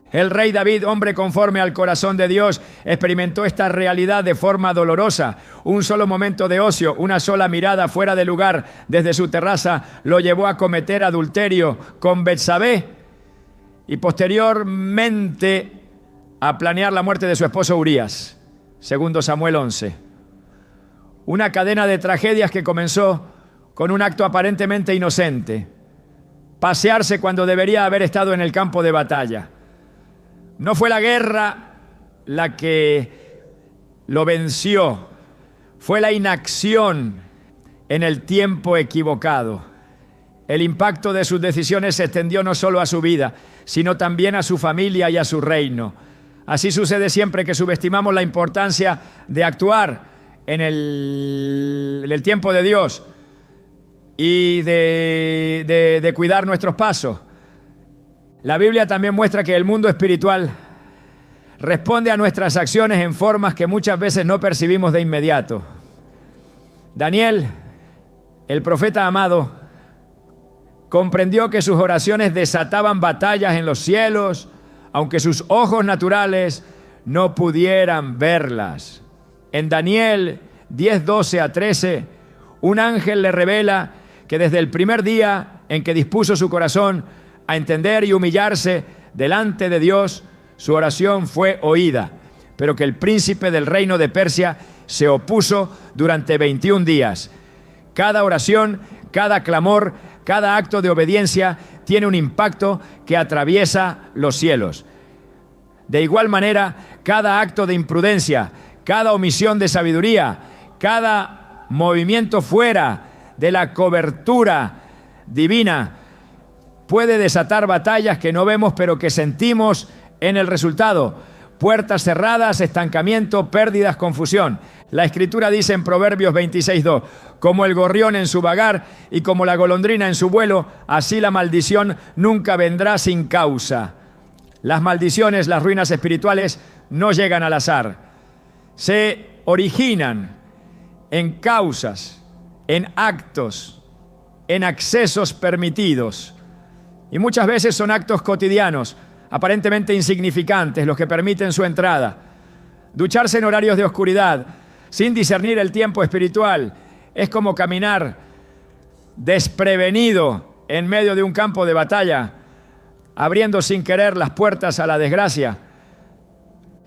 El rey David, hombre conforme al corazón de Dios, experimentó esta realidad de forma dolorosa. Un solo momento de ocio, una sola mirada fuera de lugar desde su terraza lo llevó a cometer adulterio con Betsabé y posteriormente a planear la muerte de su esposo Urías. 2 Samuel 11. Una cadena de tragedias que comenzó con un acto aparentemente inocente. Pasearse cuando debería haber estado en el campo de batalla. No fue la guerra la que lo venció, fue la inacción en el tiempo equivocado. El impacto de sus decisiones se extendió no solo a su vida, sino también a su familia y a su reino. Así sucede siempre que subestimamos la importancia de actuar en el tiempo de Dios y de cuidar nuestros pasos. La Biblia también muestra que el mundo espiritual responde a nuestras acciones en formas que muchas veces no percibimos de inmediato. Daniel, el profeta amado, comprendió que sus oraciones desataban batallas en los cielos, aunque sus ojos naturales no pudieran verlas. En Daniel 10:12-13, un ángel le revela que desde el primer día en que dispuso su corazón a entender y humillarse delante de Dios, su oración fue oída, pero que el príncipe del reino de Persia se opuso durante 21 días. Cada oración, cada clamor, cada acto de obediencia tiene un impacto que atraviesa los cielos. De igual manera, cada acto de imprudencia, cada omisión de sabiduría, cada movimiento fuera de la cobertura divina puede desatar batallas que no vemos pero que sentimos en el resultado. Puertas cerradas, estancamiento, pérdidas, confusión. La Escritura dice en Proverbios 26:2, como el gorrión en su vagar y como la golondrina en su vuelo, así la maldición nunca vendrá sin causa. Las maldiciones, las ruinas espirituales no llegan al azar. Se originan en causas, en actos, en accesos permitidos. Y muchas veces son actos cotidianos, aparentemente insignificantes, los que permiten su entrada. Ducharse en horarios de oscuridad, sin discernir el tiempo espiritual, es como caminar desprevenido en medio de un campo de batalla, abriendo sin querer las puertas a la desgracia.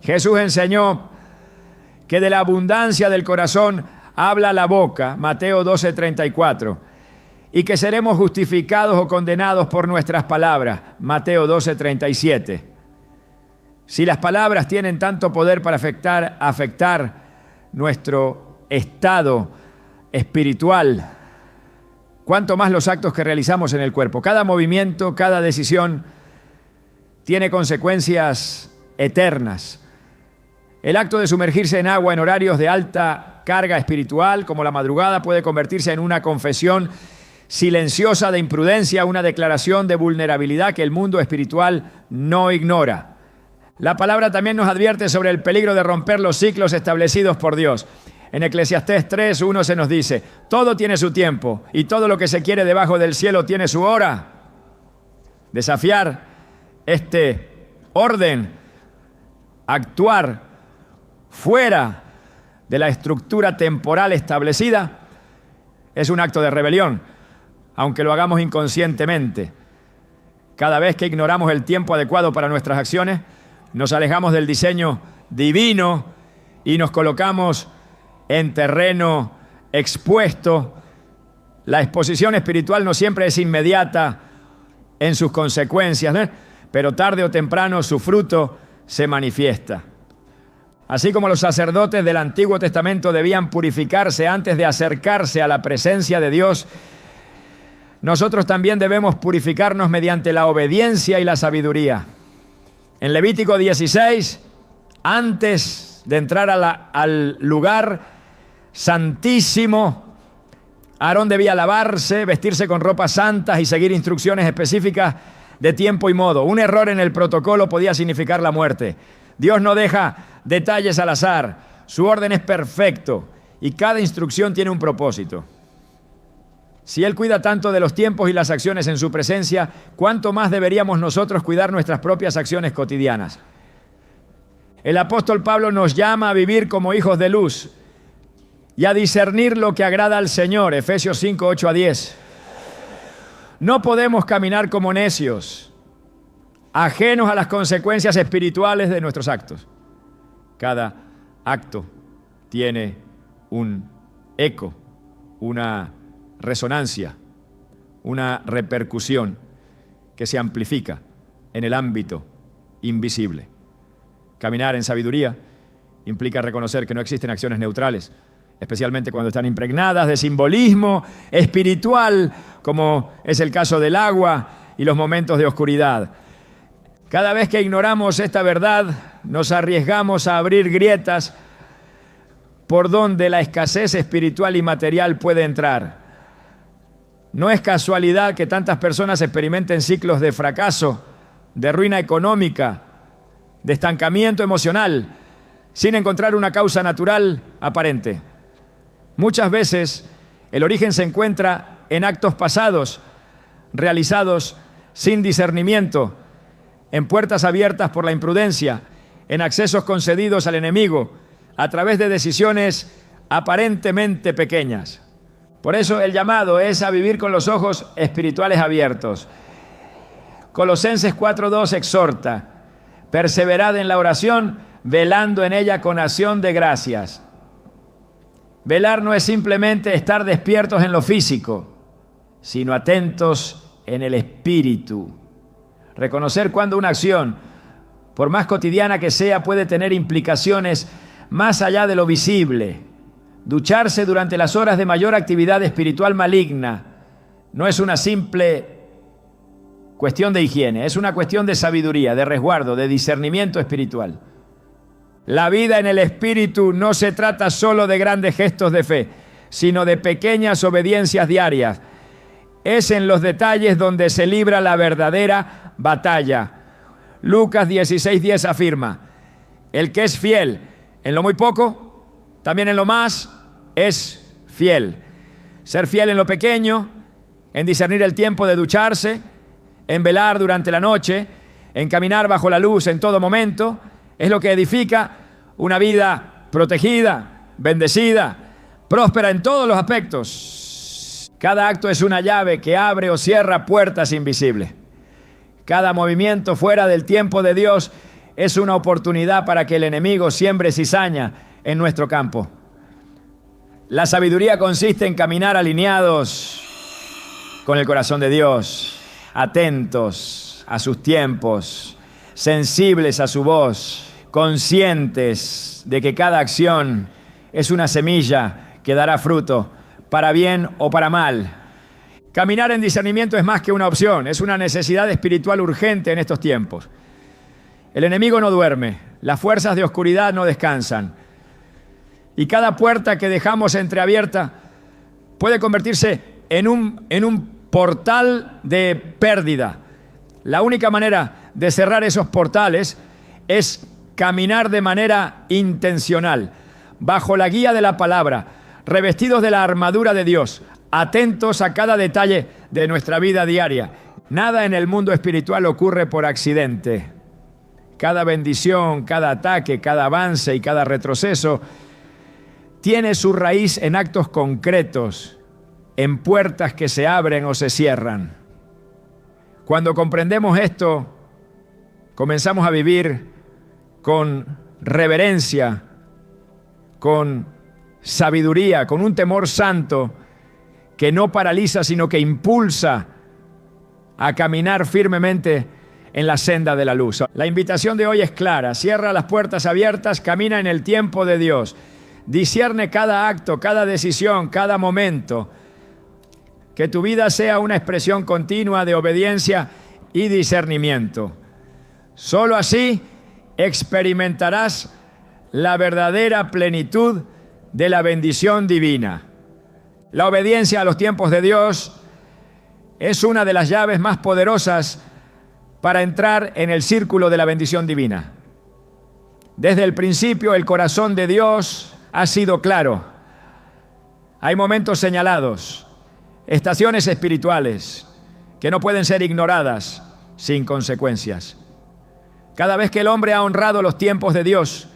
Jesús enseñó que de la abundancia del corazón habla la boca, Mateo 12:34, y que seremos justificados o condenados por nuestras palabras, Mateo 12:37. Si las palabras tienen tanto poder para afectar nuestro estado espiritual, cuánto más los actos que realizamos en el cuerpo. Cada movimiento, cada decisión tiene consecuencias eternas. El acto de sumergirse en agua en horarios de alta carga espiritual, como la madrugada, puede convertirse en una confesión silenciosa de imprudencia, una declaración de vulnerabilidad que el mundo espiritual no ignora. La palabra también nos advierte sobre el peligro de romper los ciclos establecidos por Dios. En Eclesiastés 3:1 se nos dice: todo tiene su tiempo y todo lo que se quiere debajo del cielo tiene su hora. Desafiar este orden, actuar fuera de la estructura temporal establecida, es un acto de rebelión, aunque lo hagamos inconscientemente. Cada vez que ignoramos el tiempo adecuado para nuestras acciones, nos alejamos del diseño divino y nos colocamos en terreno expuesto. La exposición espiritual no siempre es inmediata en sus consecuencias, ¿no? Pero tarde o temprano su fruto se manifiesta. Así como los sacerdotes del Antiguo Testamento debían purificarse antes de acercarse a la presencia de Dios, nosotros también debemos purificarnos mediante la obediencia y la sabiduría. En Levítico 16, antes de entrar al lugar santísimo, Aarón debía lavarse, vestirse con ropas santas y seguir instrucciones específicas de tiempo y modo. Un error en el protocolo podía significar la muerte. Dios no deja detalles al azar. Su orden es perfecto y cada instrucción tiene un propósito. Si Él cuida tanto de los tiempos y las acciones en su presencia, ¿cuánto más deberíamos nosotros cuidar nuestras propias acciones cotidianas? El apóstol Pablo nos llama a vivir como hijos de luz y a discernir lo que agrada al Señor, Efesios 5:8-10. No podemos caminar como necios, ajenos a las consecuencias espirituales de nuestros actos. Cada acto tiene un eco, una resonancia, una repercusión que se amplifica en el ámbito invisible. Caminar en sabiduría implica reconocer que no existen acciones neutrales, especialmente cuando están impregnadas de simbolismo espiritual, como es el caso del agua y los momentos de oscuridad. Cada vez que ignoramos esta verdad, nos arriesgamos a abrir grietas por donde la escasez espiritual y material puede entrar. No es casualidad que tantas personas experimenten ciclos de fracaso, de ruina económica, de estancamiento emocional, sin encontrar una causa natural aparente. Muchas veces el origen se encuentra en actos pasados, realizados sin discernimiento, en puertas abiertas por la imprudencia, en accesos concedidos al enemigo, a través de decisiones aparentemente pequeñas. Por eso el llamado es a vivir con los ojos espirituales abiertos. Colosenses 4:2 exhorta: perseverad en la oración, velando en ella con acción de gracias. Velar no es simplemente estar despiertos en lo físico, sino atentos en el espíritu. Reconocer cuando una acción, por más cotidiana que sea, puede tener implicaciones más allá de lo visible. Ducharse durante las horas de mayor actividad espiritual maligna no es una simple cuestión de higiene, es una cuestión de sabiduría, de resguardo, de discernimiento espiritual. La vida en el espíritu no se trata solo de grandes gestos de fe, sino de pequeñas obediencias diarias. Es en los detalles donde se libra la verdadera batalla. Lucas 16:10 afirma: el que es fiel en lo muy poco, también en lo más es fiel. Ser fiel en lo pequeño, en discernir el tiempo de ducharse, en velar durante la noche, en caminar bajo la luz en todo momento, es lo que edifica una vida protegida, bendecida, próspera en todos los aspectos. Cada acto es una llave que abre o cierra puertas invisibles. Cada movimiento fuera del tiempo de Dios es una oportunidad para que el enemigo siembre cizaña en nuestro campo. La sabiduría consiste en caminar alineados con el corazón de Dios, atentos a sus tiempos, sensibles a su voz, conscientes de que cada acción es una semilla que dará fruto, para bien o para mal. Caminar en discernimiento es más que una opción, es una necesidad espiritual urgente en estos tiempos. El enemigo no duerme, las fuerzas de oscuridad no descansan, y cada puerta que dejamos entreabierta puede convertirse en un portal de pérdida. La única manera de cerrar esos portales es caminar de manera intencional, bajo la guía de la palabra, revestidos de la armadura de Dios, atentos a cada detalle de nuestra vida diaria. Nada en el mundo espiritual ocurre por accidente. Cada bendición, cada ataque, cada avance y cada retroceso tiene su raíz en actos concretos, en puertas que se abren o se cierran. Cuando comprendemos esto, comenzamos a vivir con reverencia, con sabiduría, con un temor santo que no paraliza, sino que impulsa a caminar firmemente en la senda de la luz. La invitación de hoy es clara: cierra las puertas abiertas, camina en el tiempo de Dios, discierne cada acto, cada decisión, cada momento. Que tu vida sea una expresión continua de obediencia y discernimiento. Solo así experimentarás la verdadera plenitud de la bendición divina. La obediencia a los tiempos de Dios es una de las llaves más poderosas para entrar en el círculo de la bendición divina. Desde el principio, el corazón de Dios ha sido claro. Hay momentos señalados, estaciones espirituales que no pueden ser ignoradas sin consecuencias. Cada vez que el hombre ha honrado los tiempos de Dios,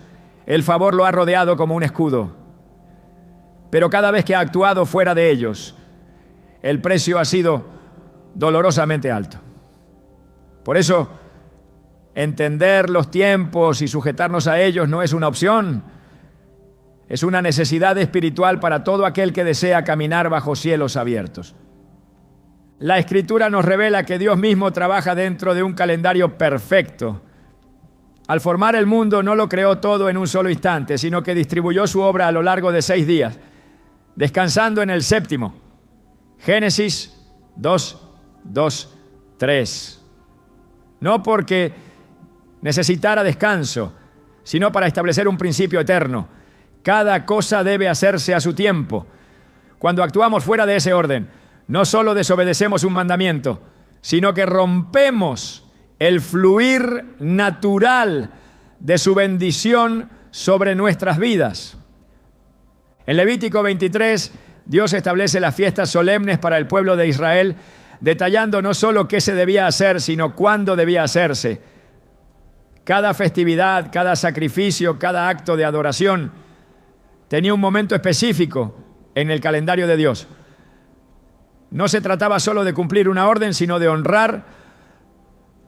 el favor lo ha rodeado como un escudo. Pero cada vez que ha actuado fuera de ellos, el precio ha sido dolorosamente alto. Por eso, entender los tiempos y sujetarnos a ellos no es una opción, es una necesidad espiritual para todo aquel que desea caminar bajo cielos abiertos. La Escritura nos revela que Dios mismo trabaja dentro de un calendario perfecto. Al formar el mundo no lo creó todo en un solo instante, sino que distribuyó su obra a lo largo de 6 días, descansando en el séptimo. Génesis 2:3. No porque necesitara descanso, sino para establecer un principio eterno. Cada cosa debe hacerse a su tiempo. Cuando actuamos fuera de ese orden, no solo desobedecemos un mandamiento, sino que rompemos el fluir natural de su bendición sobre nuestras vidas. En Levítico 23, Dios establece las fiestas solemnes para el pueblo de Israel, detallando no solo qué se debía hacer, sino cuándo debía hacerse. Cada festividad, cada sacrificio, cada acto de adoración tenía un momento específico en el calendario de Dios. No se trataba solo de cumplir una orden, sino de honrar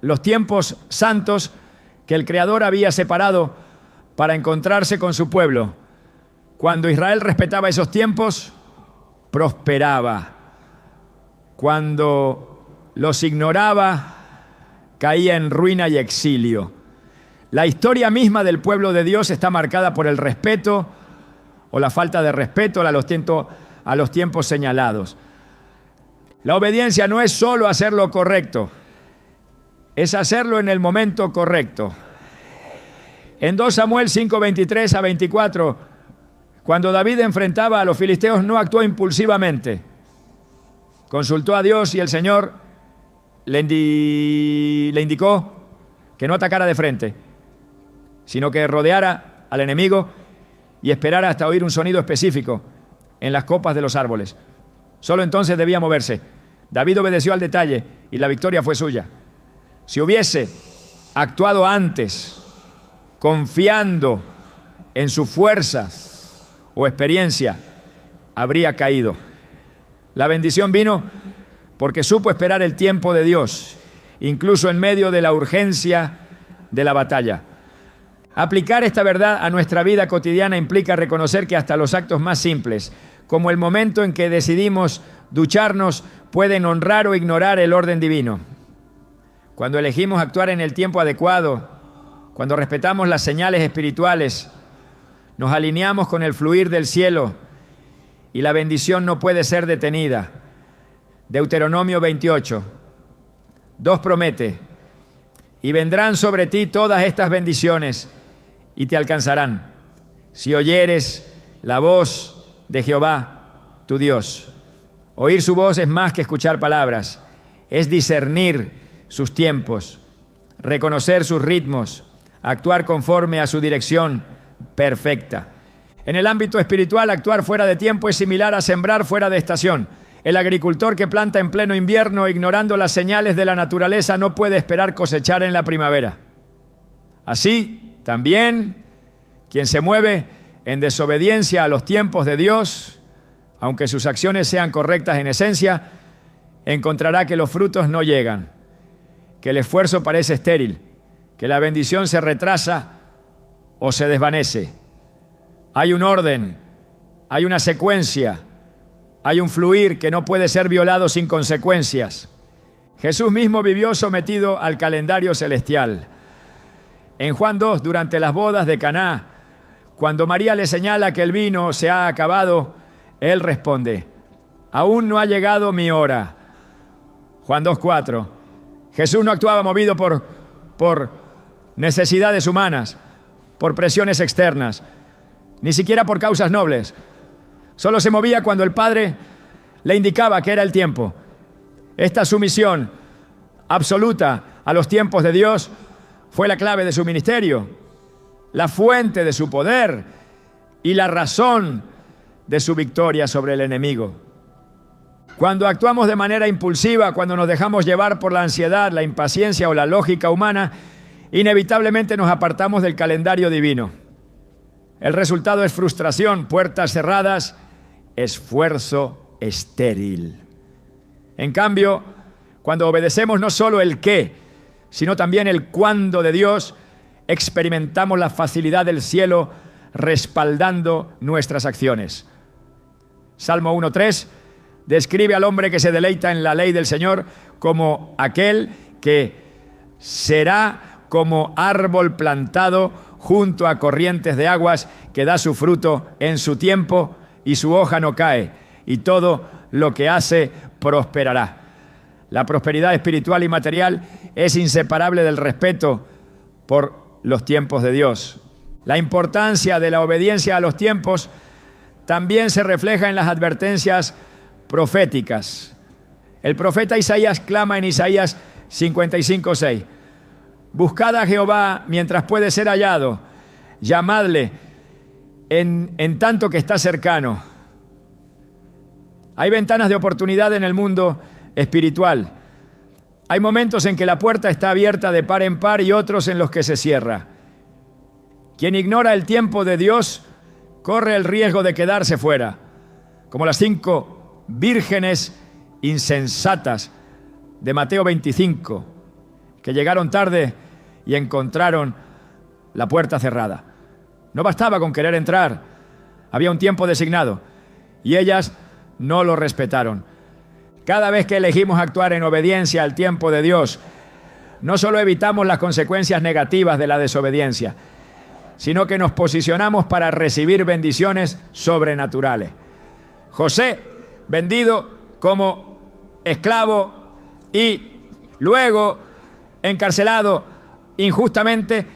los tiempos santos que el Creador había separado para encontrarse con su pueblo. Cuando Israel respetaba esos tiempos, prosperaba. Cuando los ignoraba, caía en ruina y exilio. La historia misma del pueblo de Dios está marcada por el respeto o la falta de respeto a los tiempos señalados. La obediencia no es solo hacer lo correcto, es hacerlo en el momento correcto. En 2 Samuel 5:23-24, cuando David enfrentaba a los filisteos, no actuó impulsivamente. Consultó a Dios y el Señor le indicó que no atacara de frente, sino que rodeara al enemigo y esperara hasta oír un sonido específico en las copas de los árboles. Solo entonces debía moverse. David obedeció al detalle y la victoria fue suya. Si hubiese actuado antes, confiando en su fuerza o experiencia, habría caído. La bendición vino porque supo esperar el tiempo de Dios incluso en medio de la urgencia de la batalla. Aplicar esta verdad a nuestra vida cotidiana implica reconocer que hasta los actos más simples, como el momento en que decidimos ducharnos, pueden honrar o ignorar el orden divino. Cuando elegimos actuar en el tiempo adecuado, cuando respetamos las señales espirituales, nos alineamos con el fluir del cielo y la bendición no puede ser detenida. Deuteronomio 28, 2 promete: y vendrán sobre ti todas estas bendiciones y te alcanzarán, si oyeres la voz de Jehová, tu Dios. Oír su voz es más que escuchar palabras, es discernir sus tiempos, reconocer sus ritmos, actuar conforme a su dirección perfecta. En el ámbito espiritual, actuar fuera de tiempo es similar a sembrar fuera de estación. El agricultor que planta en pleno invierno, ignorando las señales de la naturaleza, no puede esperar cosechar en la primavera. Así, también, quien se mueve en desobediencia a los tiempos de Dios, aunque sus acciones sean correctas en esencia, encontrará que los frutos no llegan, que el esfuerzo parece estéril, que la bendición se retrasa o se desvanece. Hay un orden, hay una secuencia, hay un fluir que no puede ser violado sin consecuencias. Jesús mismo vivió sometido al calendario celestial. En Juan 2, durante las bodas de Caná, cuando María le señala que el vino se ha acabado, él responde: aún no ha llegado mi hora. Juan 2:4. Jesús no actuaba movido por necesidades humanas, por presiones externas, ni siquiera por causas nobles. Solo se movía cuando el Padre le indicaba que era el tiempo. Esta sumisión absoluta a los tiempos de Dios fue la clave de su ministerio, la fuente de su poder y la razón de su victoria sobre el enemigo. Cuando actuamos de manera impulsiva, cuando nos dejamos llevar por la ansiedad, la impaciencia o la lógica humana, inevitablemente nos apartamos del calendario divino. El resultado es frustración, puertas cerradas, esfuerzo estéril. En cambio, cuando obedecemos no solo el qué, sino también el cuándo de Dios, experimentamos la facilidad del cielo respaldando nuestras acciones. Salmo 1:3 describe al hombre que se deleita en la ley del Señor como aquel que será como árbol plantado junto a corrientes de aguas, que da su fruto en su tiempo y su hoja no cae, y todo lo que hace prosperará. La prosperidad espiritual y material es inseparable del respeto por los tiempos de Dios. La importancia de la obediencia a los tiempos también se refleja en las advertencias proféticas. El profeta Isaías clama en Isaías 55:6: buscad a Jehová mientras puede ser hallado, llamadle en tanto que está cercano. Hay ventanas de oportunidad en el mundo espiritual. Hay momentos en que la puerta está abierta de par en par y otros en los que se cierra. Quien ignora el tiempo de Dios corre el riesgo de quedarse fuera, como las 5 vírgenes insensatas de Mateo 25, que llegaron tarde y encontraron la puerta cerrada. No bastaba con querer entrar, había un tiempo designado y ellas no lo respetaron. Cada vez que elegimos actuar en obediencia al tiempo de Dios, no solo evitamos las consecuencias negativas de la desobediencia, sino que nos posicionamos para recibir bendiciones sobrenaturales. José, vendido como esclavo y luego encarcelado injustamente,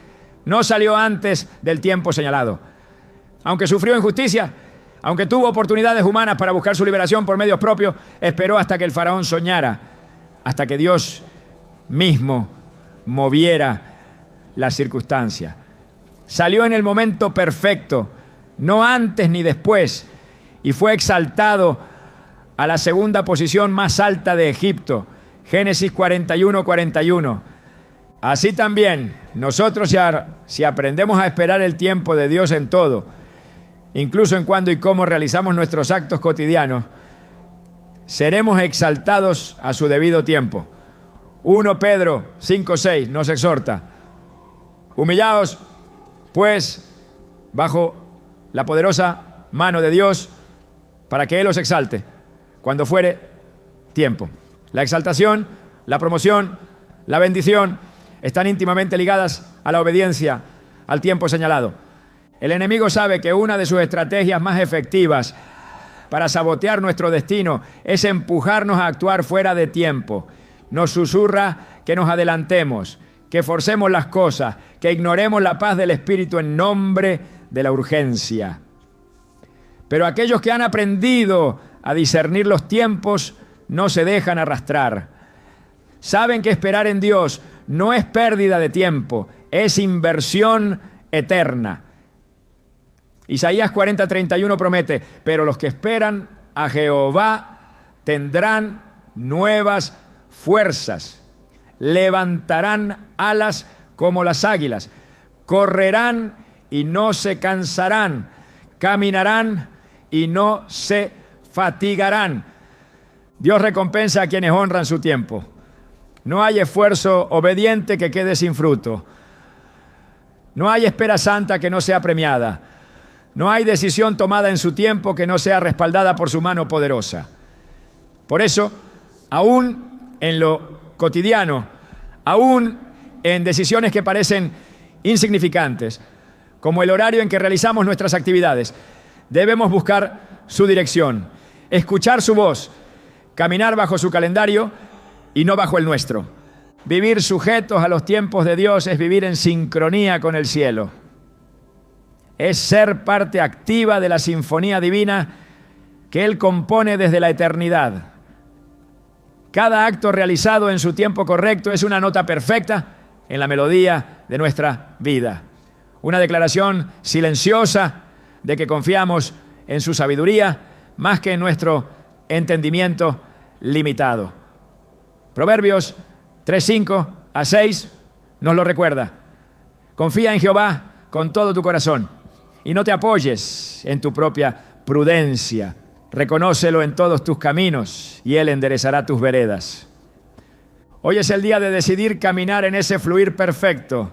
no salió antes del tiempo señalado. Aunque sufrió injusticia, aunque tuvo oportunidades humanas para buscar su liberación por medios propios, esperó hasta que el faraón soñara, hasta que Dios mismo moviera las circunstancias. Salió en el momento perfecto, no antes ni después, y fue exaltado a la segunda posición más alta de Egipto. Génesis 41:41. Así también, nosotros si aprendemos a esperar el tiempo de Dios en todo, incluso en cuándo y cómo realizamos nuestros actos cotidianos, seremos exaltados a su debido tiempo. 1 Pedro 5:6 nos exhorta: humillaos, pues, bajo la poderosa mano de Dios, para que Él os exalte cuando fuere tiempo. La exaltación, la promoción, la bendición están íntimamente ligadas a la obediencia al tiempo señalado. El enemigo sabe que una de sus estrategias más efectivas para sabotear nuestro destino es empujarnos a actuar fuera de tiempo. Nos susurra que nos adelantemos, que forcemos las cosas, que ignoremos la paz del Espíritu en nombre de la urgencia. Pero aquellos que han aprendido a discernir los tiempos no se dejan arrastrar. Saben que esperar en Dios no es pérdida de tiempo, es inversión eterna. Isaías 40:31 promete: pero los que esperan a Jehová tendrán nuevas fuerzas, levantarán alas como las águilas, correrán y no se cansarán, caminarán y no se fatigarán. Dios recompensa a quienes honran su tiempo. No hay esfuerzo obediente que quede sin fruto. No hay espera santa que no sea premiada. No hay decisión tomada en su tiempo que no sea respaldada por su mano poderosa. Por eso, aún en lo cotidiano, aún en decisiones que parecen insignificantes, como el horario en que realizamos nuestras actividades, debemos buscar su dirección, escuchar su voz, caminar bajo su calendario y no bajo el nuestro. Vivir sujetos a los tiempos de Dios es vivir en sincronía con el cielo. Es ser parte activa de la sinfonía divina que Él compone desde la eternidad. Cada acto realizado en su tiempo correcto es una nota perfecta en la melodía de nuestra vida. Una declaración silenciosa de que confiamos en su sabiduría más que en nuestro entendimiento limitado. Proverbios 3:5-6 nos lo recuerda. Confía en Jehová con todo tu corazón y no te apoyes en tu propia prudencia. Reconócelo en todos tus caminos y Él enderezará tus veredas. Hoy es el día de decidir caminar en ese fluir perfecto.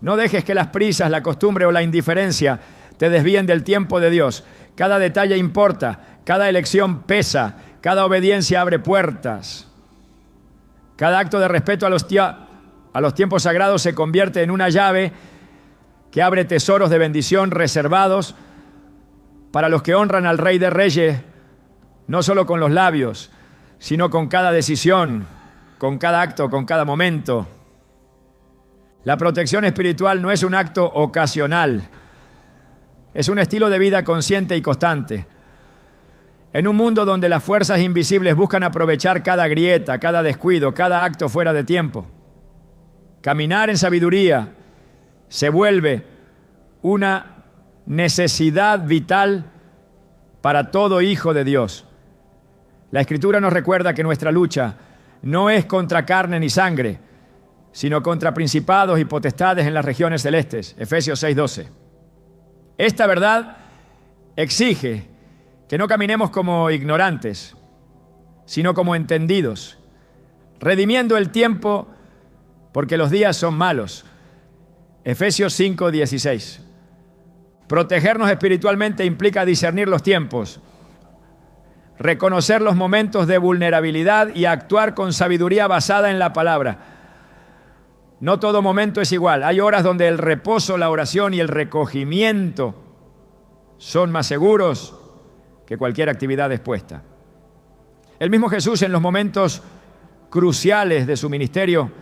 No dejes que las prisas, la costumbre o la indiferencia te desvíen del tiempo de Dios. Cada detalle importa, cada elección pesa, cada obediencia abre puertas. Cada acto de respeto a los tiempos sagrados se convierte en una llave que abre tesoros de bendición reservados para los que honran al Rey de Reyes, no solo con los labios, sino con cada decisión, con cada acto, con cada momento. La protección espiritual no es un acto ocasional, es un estilo de vida consciente y constante. En un mundo donde las fuerzas invisibles buscan aprovechar cada grieta, cada descuido, cada acto fuera de tiempo, caminar en sabiduría se vuelve una necesidad vital para todo hijo de Dios. La Escritura nos recuerda que nuestra lucha no es contra carne ni sangre, sino contra principados y potestades en las regiones celestes. Efesios 6:12. Esta verdad exige que no caminemos como ignorantes, sino como entendidos, redimiendo el tiempo porque los días son malos. Efesios 5:16. Protegernos espiritualmente implica discernir los tiempos, reconocer los momentos de vulnerabilidad y actuar con sabiduría basada en la palabra. No todo momento es igual. Hay horas donde el reposo, la oración y el recogimiento son más seguros que cualquier actividad expuesta. El mismo Jesús, en los momentos cruciales de su ministerio,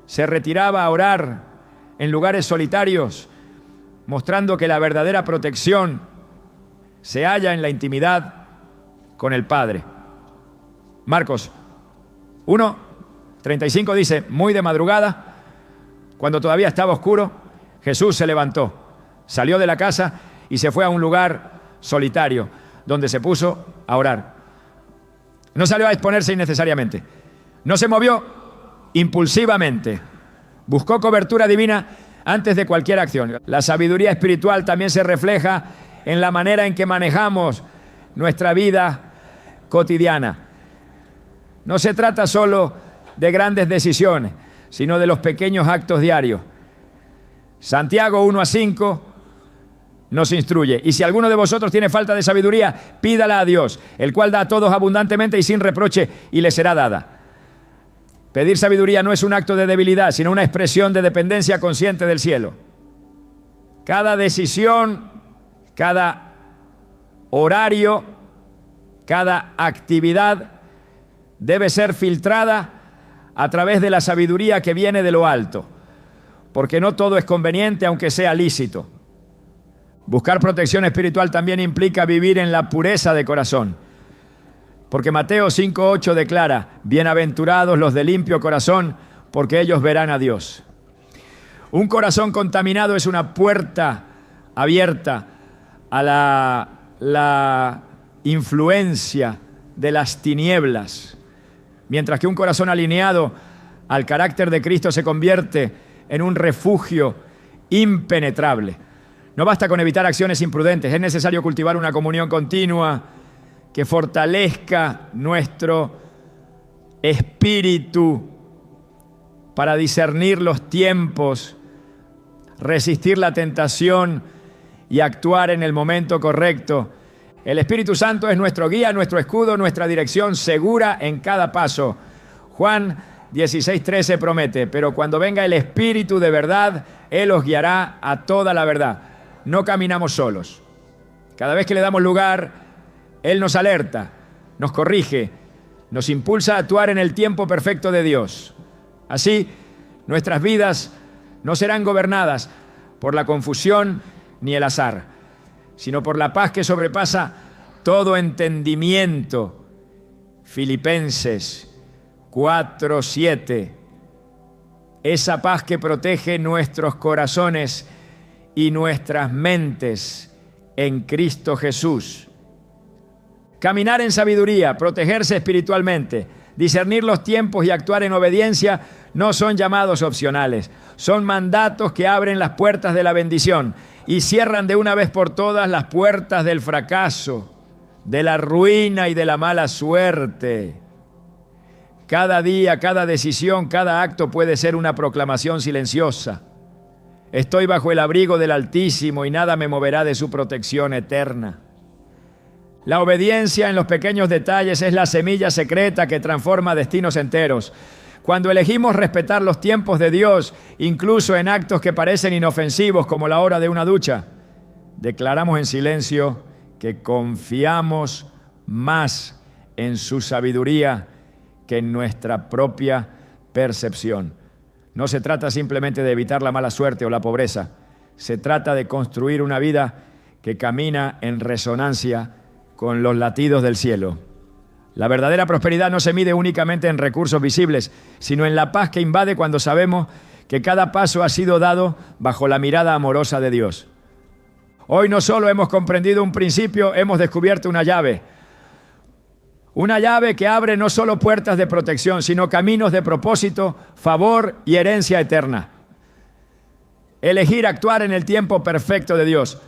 se retiraba a orar en lugares solitarios, mostrando que la verdadera protección se halla en la intimidad con el Padre. Marcos 1:35 dice: muy de madrugada, cuando todavía estaba oscuro, Jesús se levantó, salió de la casa y se fue a un lugar solitario, donde se puso a orar. No salió a exponerse innecesariamente, no se movió impulsivamente, buscó cobertura divina antes de cualquier acción. La sabiduría espiritual también se refleja en la manera en que manejamos nuestra vida cotidiana. No se trata solo de grandes decisiones, sino de los pequeños actos diarios. Santiago 1:5 nos instruye: y si alguno de vosotros tiene falta de sabiduría, pídala a Dios, el cual da a todos abundantemente y sin reproche, y le será dada. Pedir sabiduría no es un acto de debilidad, sino una expresión de dependencia consciente del cielo. Cada decisión, cada horario, cada actividad debe ser filtrada a través de la sabiduría que viene de lo alto, porque no todo es conveniente, aunque sea lícito. Buscar protección espiritual también implica vivir en la pureza de corazón, porque Mateo 5:8 declara: bienaventurados los de limpio corazón, porque ellos verán a Dios. Un corazón contaminado es una puerta abierta a la influencia de las tinieblas, mientras que un corazón alineado al carácter de Cristo se convierte en un refugio impenetrable. No basta con evitar acciones imprudentes, es necesario cultivar una comunión continua que fortalezca nuestro espíritu para discernir los tiempos, resistir la tentación y actuar en el momento correcto. El Espíritu Santo es nuestro guía, nuestro escudo, nuestra dirección segura en cada paso. Juan 16:13 promete: pero cuando venga el Espíritu de verdad, Él os guiará a toda la verdad. No caminamos solos. Cada vez que le damos lugar, Él nos alerta, nos corrige, nos impulsa a actuar en el tiempo perfecto de Dios. Así, nuestras vidas no serán gobernadas por la confusión ni el azar, sino por la paz que sobrepasa todo entendimiento. Filipenses 4:7. Esa paz que protege nuestros corazones y nuestras mentes en Cristo Jesús. Caminar en sabiduría, protegerse espiritualmente, discernir los tiempos y actuar en obediencia no son llamados opcionales, son mandatos que abren las puertas de la bendición y cierran de una vez por todas las puertas del fracaso, de la ruina y de la mala suerte. Cada día, cada decisión, cada acto puede ser una proclamación silenciosa: estoy bajo el abrigo del Altísimo y nada me moverá de su protección eterna. La obediencia en los pequeños detalles es la semilla secreta que transforma destinos enteros. Cuando elegimos respetar los tiempos de Dios, incluso en actos que parecen inofensivos como la hora de una ducha, declaramos en silencio que confiamos más en su sabiduría que en nuestra propia percepción. No se trata simplemente de evitar la mala suerte o la pobreza, se trata de construir una vida que camina en resonancia con los latidos del cielo. La verdadera prosperidad no se mide únicamente en recursos visibles, sino en la paz que invade cuando sabemos que cada paso ha sido dado bajo la mirada amorosa de Dios. Hoy no solo hemos comprendido un principio, hemos descubierto una llave. Una llave que abre no solo puertas de protección, sino caminos de propósito, favor y herencia eterna. Elegir actuar en el tiempo perfecto de Dios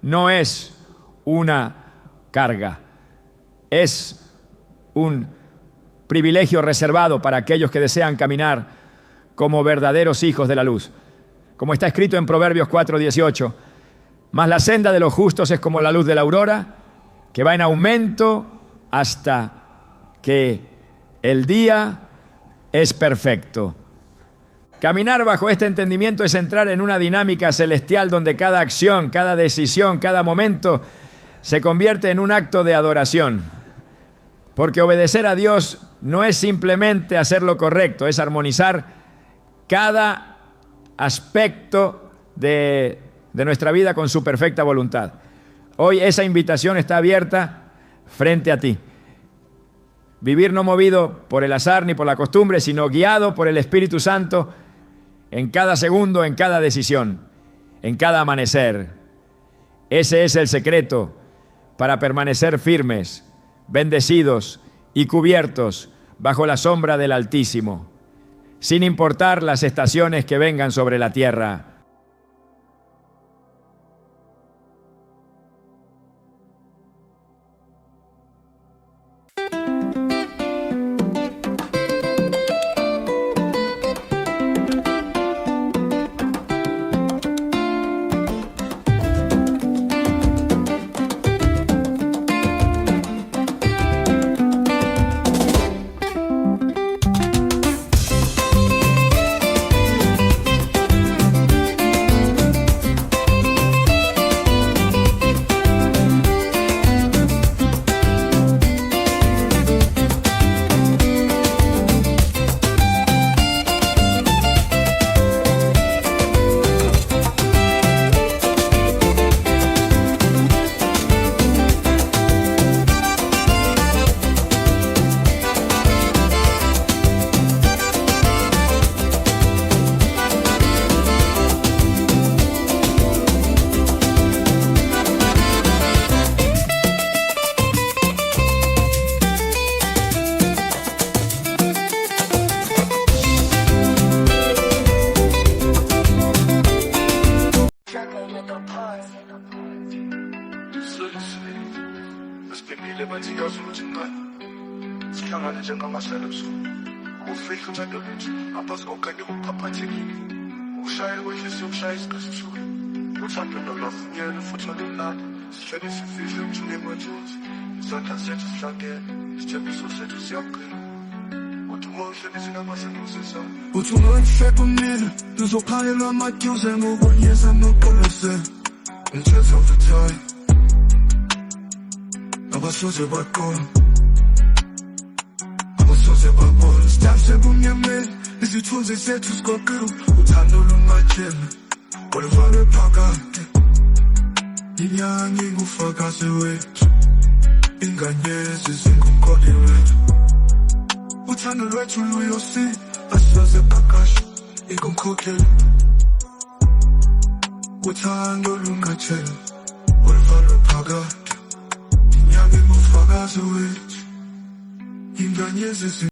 no es una carga, es un privilegio reservado para aquellos que desean caminar como verdaderos hijos de la luz. Como está escrito en Proverbios 4:18, mas la senda de los justos es como la luz de la aurora, que va en aumento hasta que el día es perfecto. Caminar bajo este entendimiento es entrar en una dinámica celestial donde cada acción, cada decisión, cada momento se convierte en un acto de adoración. Porque obedecer a Dios no es simplemente hacer lo correcto, es armonizar cada aspecto de nuestra vida con su perfecta voluntad. Hoy esa invitación está abierta frente a ti. Vivir no movido por el azar ni por la costumbre, sino guiado por el Espíritu Santo en cada segundo, en cada decisión, en cada amanecer. Ese es el secreto para permanecer firmes, bendecidos y cubiertos bajo la sombra del Altísimo, sin importar las estaciones que vengan sobre la tierra. Siphelile bathi yazi ukuthi ngani sihlangane njengamaselezo ufihla uthando lwethu aphazi kokanye ukuphaphathekile ushayela kwenhliziyo ukushaya isikhathi sokuthi uthando nolavunyelwe futhi olumnandi sihlele sifihle ukuthi unemathuzi izandla zethu sihlangene isithembiso sethu siyaqina uthi umohlele sinamasenuzisa uthi ungangihleka umnina ngizophalelwa amadyuze ngokunyeza noqolosela in terms of the time abasoze baqona abasoze babona sitamse kumnyameni isithunzi sethu sigoqiwe uthando lungatshela oluvale phakade inyanga ingufakazi wethu inganyezi zingumkholi wethu uthando lwethu luyosi asoze phakasha ingumkhokheli uthando lungatshela oluvale phakade inganyezi